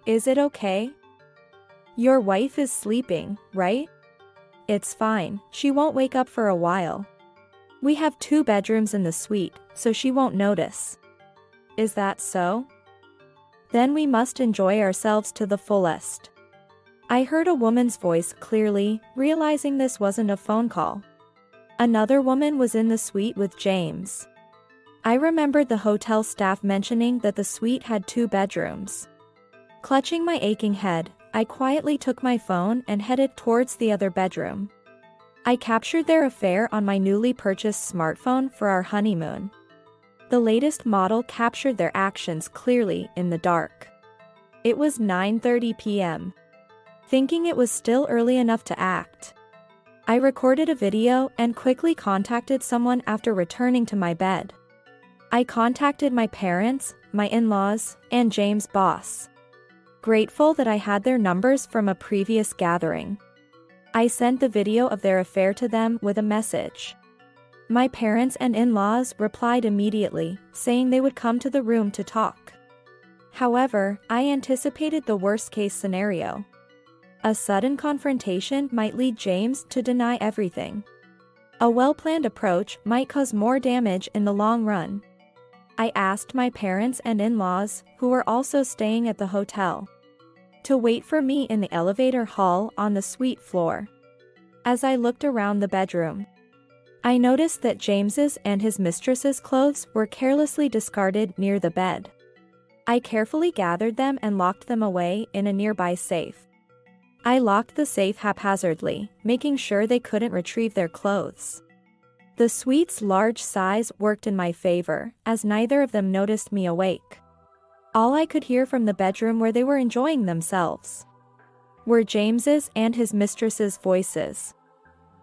Is it okay? Your wife is sleeping, right? It's fine, she won't wake up for a while. We have 2 bedrooms in the suite, so she won't notice. Is that so? Then we must enjoy ourselves to the fullest. I heard a woman's voice clearly, realizing this wasn't a phone call. Another woman was in the suite with James. I remembered the hotel staff mentioning that the suite had 2 bedrooms. Clutching my aching head, I quietly took my phone and headed towards the other bedroom. I captured their affair on my newly purchased smartphone for our honeymoon. The latest model captured their actions clearly in the dark. It was 9:30 p.m. Thinking it was still early enough to act, I recorded a video and quickly contacted someone after returning to my bed. I contacted my parents, my in-laws, and James' boss. Grateful that I had their numbers from a previous gathering, I sent the video of their affair to them with a message. My parents and in-laws replied immediately, saying they would come to the room to talk. However, I anticipated the worst-case scenario. A sudden confrontation might lead James to deny everything. A well-planned approach might cause more damage in the long run. I asked my parents and in-laws, who were also staying at the hotel, to wait for me in the elevator hall on the suite floor. As I looked around the bedroom, I noticed that James's and his mistress's clothes were carelessly discarded near the bed. I carefully gathered them and locked them away in a nearby safe. I locked the safe haphazardly, making sure they couldn't retrieve their clothes. The suite's large size worked in my favor, as neither of them noticed me awake. All I could hear from the bedroom where they were enjoying themselves were James's and his mistress's voices.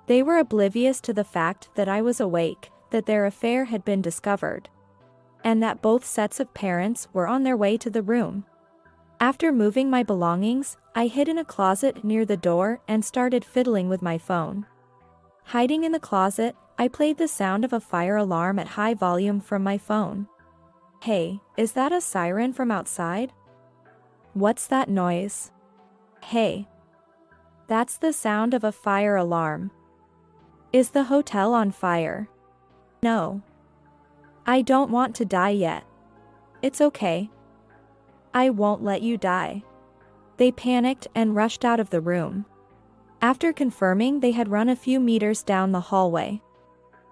They were oblivious to the fact that I was awake, that their affair had been discovered, and that both sets of parents were on their way to the room. After moving my belongings, I hid in a closet near the door and started fiddling with my phone. Hiding in the closet, I played the sound of a fire alarm at high volume from my phone. Hey, is that a siren from outside? What's that noise? Hey. That's the sound of a fire alarm. Is the hotel on fire? No. I don't want to die yet. It's okay. I won't let you die. They panicked and rushed out of the room. After confirming they had run a few meters down the hallway,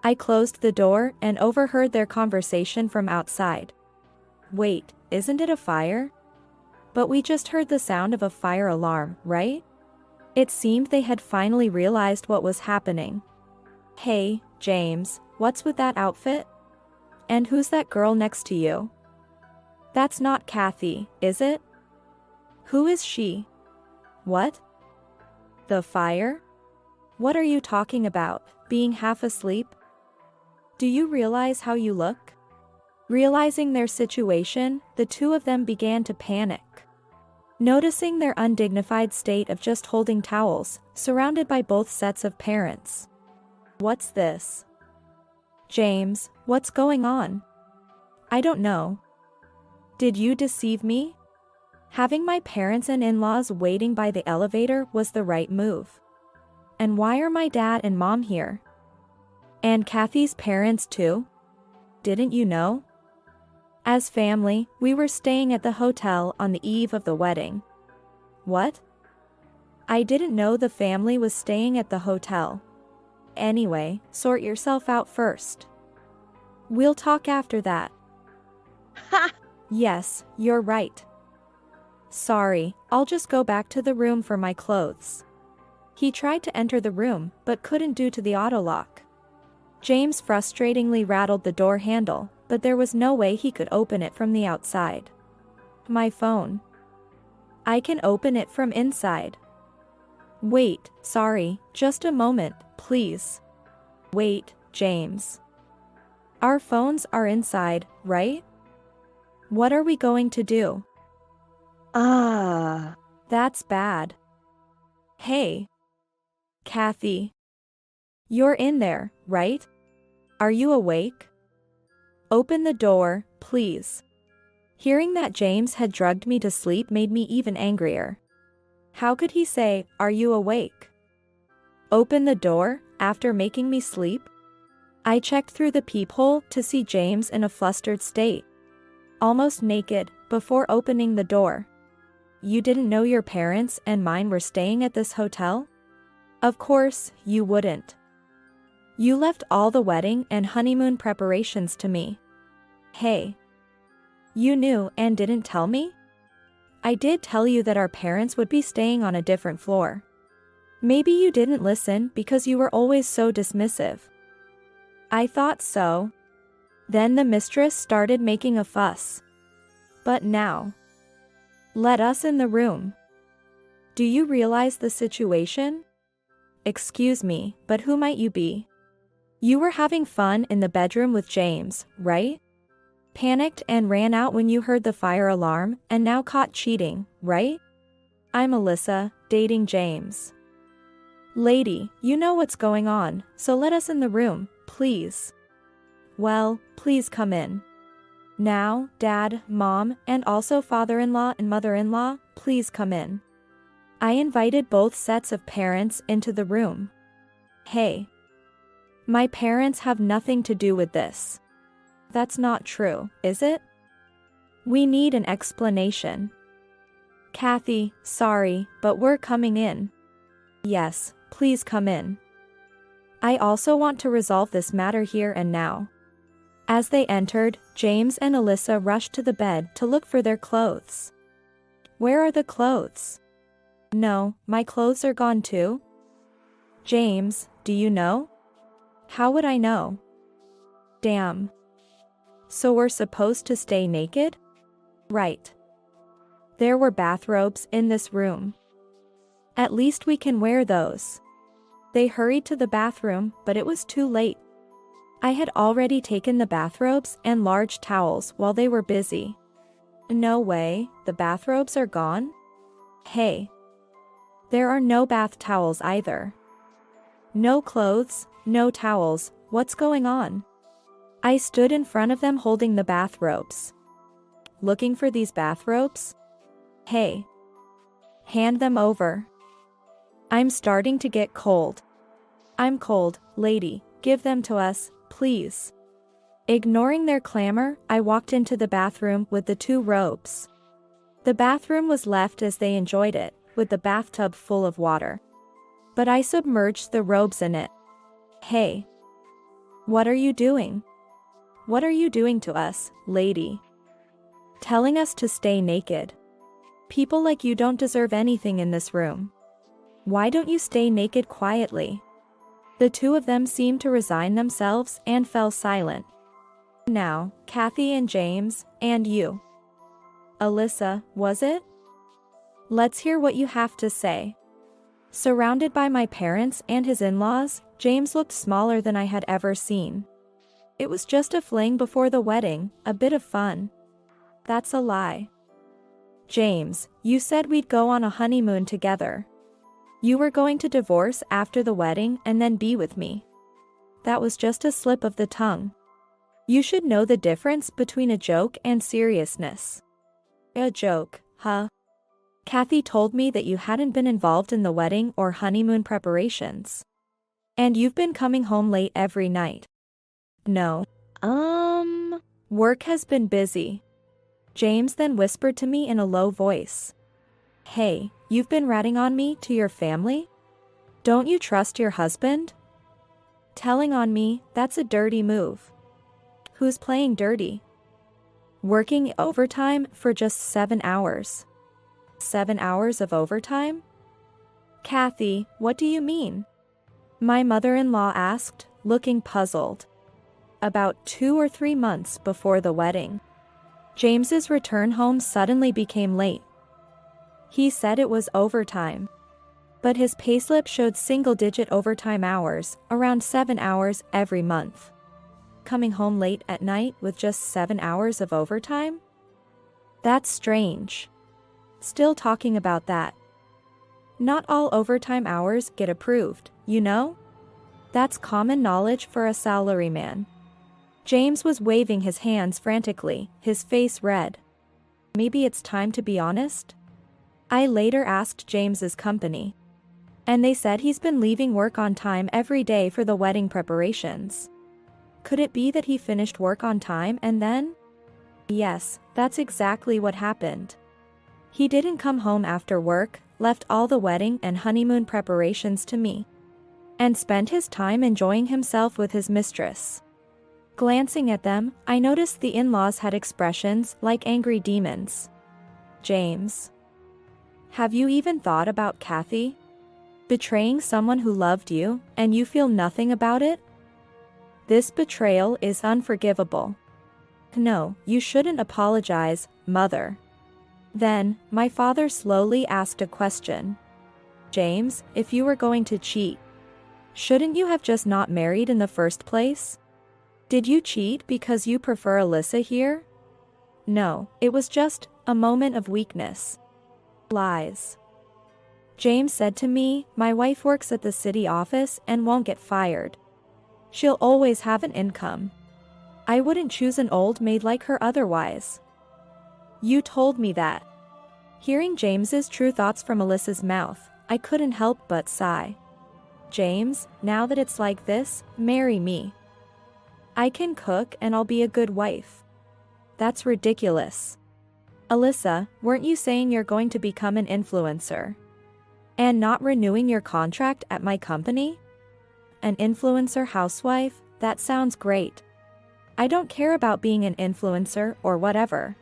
I closed the door and overheard their conversation from outside. Wait, isn't it a fire? But we just heard the sound of a fire alarm, right? It seemed they had finally realized what was happening. Hey, James, what's with that outfit? And who's that girl next to you? That's not Kathy, is it? Who is she? What? The fire? What are you talking about, being half asleep? Do you realize how you look? Realizing their situation, the two of them began to panic. Noticing their undignified state of just holding towels, surrounded by both sets of parents. What's this? James, what's going on? I don't know. Did you deceive me? Having my parents and in-laws waiting by the elevator was the right move. And why are my dad and mom here? And Kathy's parents too? Didn't you know? As family, we were staying at the hotel on the eve of the wedding. What? I didn't know the family was staying at the hotel. Anyway, sort yourself out first. We'll talk after that. Ha! Yes, you're right. Sorry, I'll just go back to the room for my clothes. He tried to enter the room, but couldn't due to the auto lock. James frustratingly rattled the door handle, but there was no way he could open it from the outside. My phone. I can open it from inside. Wait, sorry, just a moment, please. Wait, James. Our phones are inside, right? What are we going to do? That's bad. Hey. Kathy. You're in there, right? Are you awake? Open the door, please. Hearing that James had drugged me to sleep made me even angrier. How could he say, "Are you awake?" Open the door, after making me sleep? I checked through the peephole to see James in a flustered state, almost naked, before opening the door. You didn't know your parents and mine were staying at this hotel? Of course, you wouldn't. You left all the wedding and honeymoon preparations to me. Hey. You knew and didn't tell me? I did tell you that our parents would be staying on a different floor. Maybe you didn't listen because you were always so dismissive. I thought so. Then the mistress started making a fuss. But now. Let us in the room. Do you realize the situation? Excuse me, but who might you be? You were having fun in the bedroom with James, right? Panicked and ran out when you heard the fire alarm and now caught cheating, right? I'm Alyssa, dating James. Lady, you know what's going on, so let us in the room, please. Well, please come in. Now, Dad, Mom, and also father-in-law and mother-in-law, please come in. I invited both sets of parents into the room. Hey. My parents have nothing to do with this. That's not true, is it? We need an explanation. Kathy, sorry, but we're coming in. Yes, please come in. I also want to resolve this matter here and now. As they entered, James and Alyssa rushed to the bed to look for their clothes. Where are the clothes? No, my clothes are gone too. James, do you know? How would I know? Damn. So we're supposed to stay naked? Right. There were bathrobes in this room. At least we can wear those. They hurried to the bathroom, but it was too late. I had already taken the bathrobes and large towels while they were busy. No way, the bathrobes are gone? Hey. There are no bath towels either. No clothes, no towels, what's going on? I stood in front of them holding the bathrobes. Looking for these bathrobes? Hey. Hand them over. I'm starting to get cold. I'm cold, lady, give them to us, please. Ignoring their clamor, I walked into the bathroom with the 2 robes. The bathroom was left as they enjoyed it, with the bathtub full of water. But I submerged the robes in it. Hey. What are you doing? What are you doing to us, lady? Telling us to stay naked. People like you don't deserve anything in this room. Why don't you stay naked quietly? The 2 of them seemed to resign themselves and fell silent. Now, Kathy and James, and you. Alyssa, was it? Let's hear what you have to say. Surrounded by my parents and his in-laws, James looked smaller than I had ever seen. It was just a fling before the wedding, a bit of fun. That's a lie. James, you said we'd go on a honeymoon together. You were going to divorce after the wedding and then be with me. That was just a slip of the tongue. You should know the difference between a joke and seriousness. A joke, huh? Kathy told me that you hadn't been involved in the wedding or honeymoon preparations. And you've been coming home late every night. No. Work has been busy. James then whispered to me in a low voice. Hey, you've been ratting on me to your family? Don't you trust your husband? Telling on me, that's a dirty move. Who's playing dirty? Working overtime for just 7 hours. 7 hours of overtime? Kathy, what do you mean? My mother-in-law asked, looking puzzled. About 2 or 3 months before the wedding. James's return home suddenly became late. He said it was overtime. But his payslip showed single-digit overtime hours, around 7 hours every month. Coming home late at night with just 7 hours of overtime? That's strange. Still talking about that. Not all overtime hours get approved, you know? That's common knowledge for a salaryman. James was waving his hands frantically, his face red. Maybe it's time to be honest? I later asked James's company. And they said he's been leaving work on time every day for the wedding preparations. Could it be that he finished work on time and then? Yes, that's exactly what happened. He didn't come home after work, left all the wedding and honeymoon preparations to me. and spent his time enjoying himself with his mistress. Glancing at them, I noticed the in-laws had expressions like angry demons. James. Have you even thought about Kathy? Betraying someone who loved you, and you feel nothing about it? This betrayal is unforgivable. No, you shouldn't apologize, Mother. Then, my father slowly asked a question. James, if you were going to cheat, shouldn't you have just not married in the first place? Did you cheat because you prefer Alyssa here? No, it was just a moment of weakness. Lies. James said to me, my wife works at the city office and won't get fired. She'll always have an income. I wouldn't choose an old maid like her otherwise. You told me that. Hearing James's true thoughts from Alyssa's mouth, I couldn't help but sigh. James, now that it's like this, marry me. I can cook and I'll be a good wife. That's ridiculous. Alyssa, weren't you saying you're going to become an influencer? And not renewing your contract at my company? An influencer housewife? That sounds great. I don't care about being an influencer or whatever.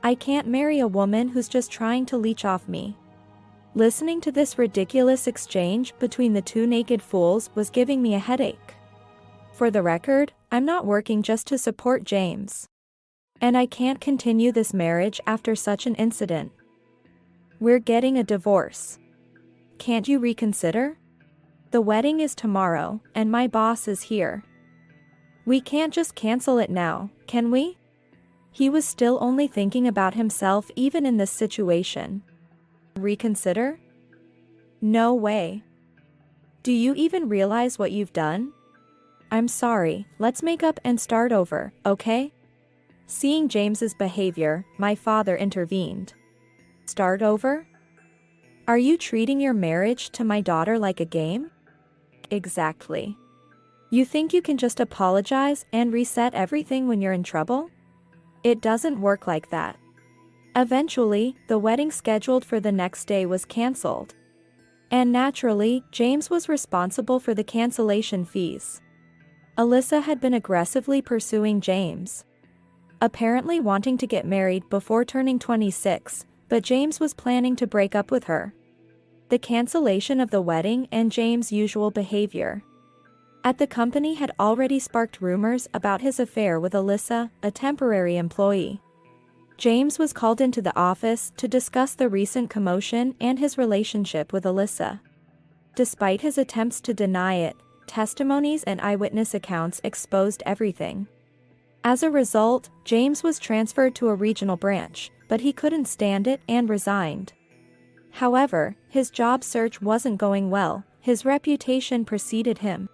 I can't marry a woman who's just trying to leech off me. Listening to this ridiculous exchange between the two naked fools was giving me a headache. For the record, I'm not working just to support James. And I can't continue this marriage after such an incident. We're getting a divorce. Can't you reconsider? The wedding is tomorrow, and my boss is here. We can't just cancel it now, can we? He was still only thinking about himself even in this situation. Reconsider? No way. Do you even realize what you've done? I'm sorry, let's make up and start over, okay? Seeing James's behavior, my father intervened. Start over? Are you treating your marriage to my daughter like a game? Exactly. You think you can just apologize and reset everything when you're in trouble? It doesn't work like that. Eventually, the wedding scheduled for the next day was cancelled. And naturally, James was responsible for the cancellation fees. Alyssa had been aggressively pursuing James, apparently wanting to get married before turning 26, but James was planning to break up with her. The cancellation of the wedding and James' usual behavior at the company had already sparked rumors about his affair with Alyssa, a temporary employee. James was called into the office to discuss the recent commotion and his relationship with Alyssa. Despite his attempts to deny it, testimonies and eyewitness accounts exposed everything. As a result, James was transferred to a regional branch, but he couldn't stand it and resigned. However, his job search wasn't going well, his reputation preceded him,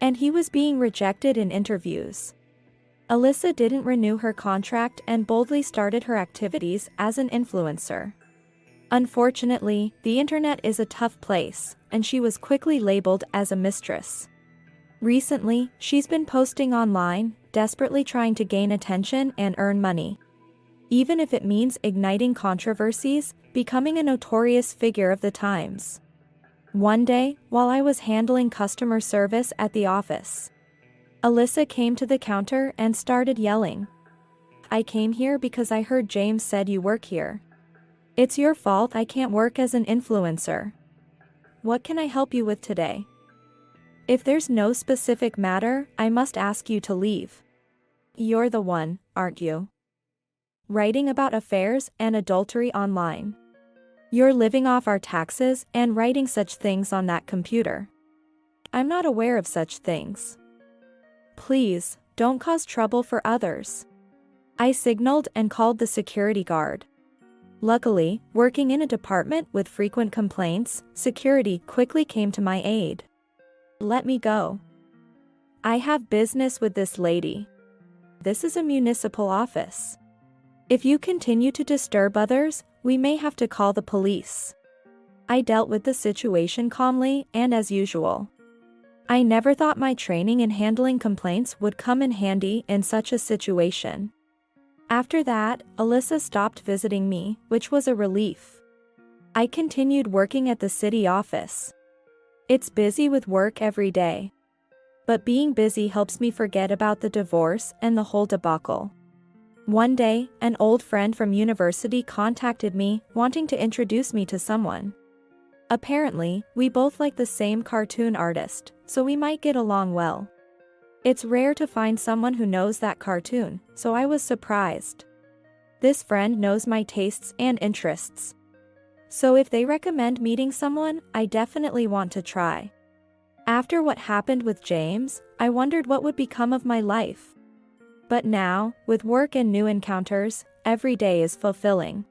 and he was being rejected in interviews. Alyssa didn't renew her contract and boldly started her activities as an influencer. Unfortunately, the internet is a tough place, and she was quickly labeled as a mistress. Recently, she's been posting online, desperately trying to gain attention and earn money. Even if it means igniting controversies, becoming a notorious figure of the times. One day, while I was handling customer service at the office, Alyssa came to the counter and started yelling. I came here because I heard James said you work here. It's your fault I can't work as an influencer. What can I help you with today? If there's no specific matter, I must ask you to leave. You're the one, aren't you? Writing about affairs and adultery online. You're living off our taxes and writing such things on that computer. I'm not aware of such things. Please, don't cause trouble for others. I signaled and called the security guard. Luckily, working in a department with frequent complaints, security quickly came to my aid. Let me go. I have business with this lady. This is a municipal office. If you continue to disturb others, we may have to call the police. I dealt with the situation calmly and as usual. I never thought my training in handling complaints would come in handy in such a situation. After that, Alyssa stopped visiting me, which was a relief. I continued working at the city office. It's busy with work every day. But being busy helps me forget about the divorce and the whole debacle. One day, an old friend from university contacted me, wanting to introduce me to someone. Apparently, we both like the same cartoon artist, so we might get along well. It's rare to find someone who knows that cartoon, so I was surprised. This friend knows my tastes and interests. So if they recommend meeting someone, I definitely want to try. After what happened with James, I wondered what would become of my life. But now, with work and new encounters, every day is fulfilling.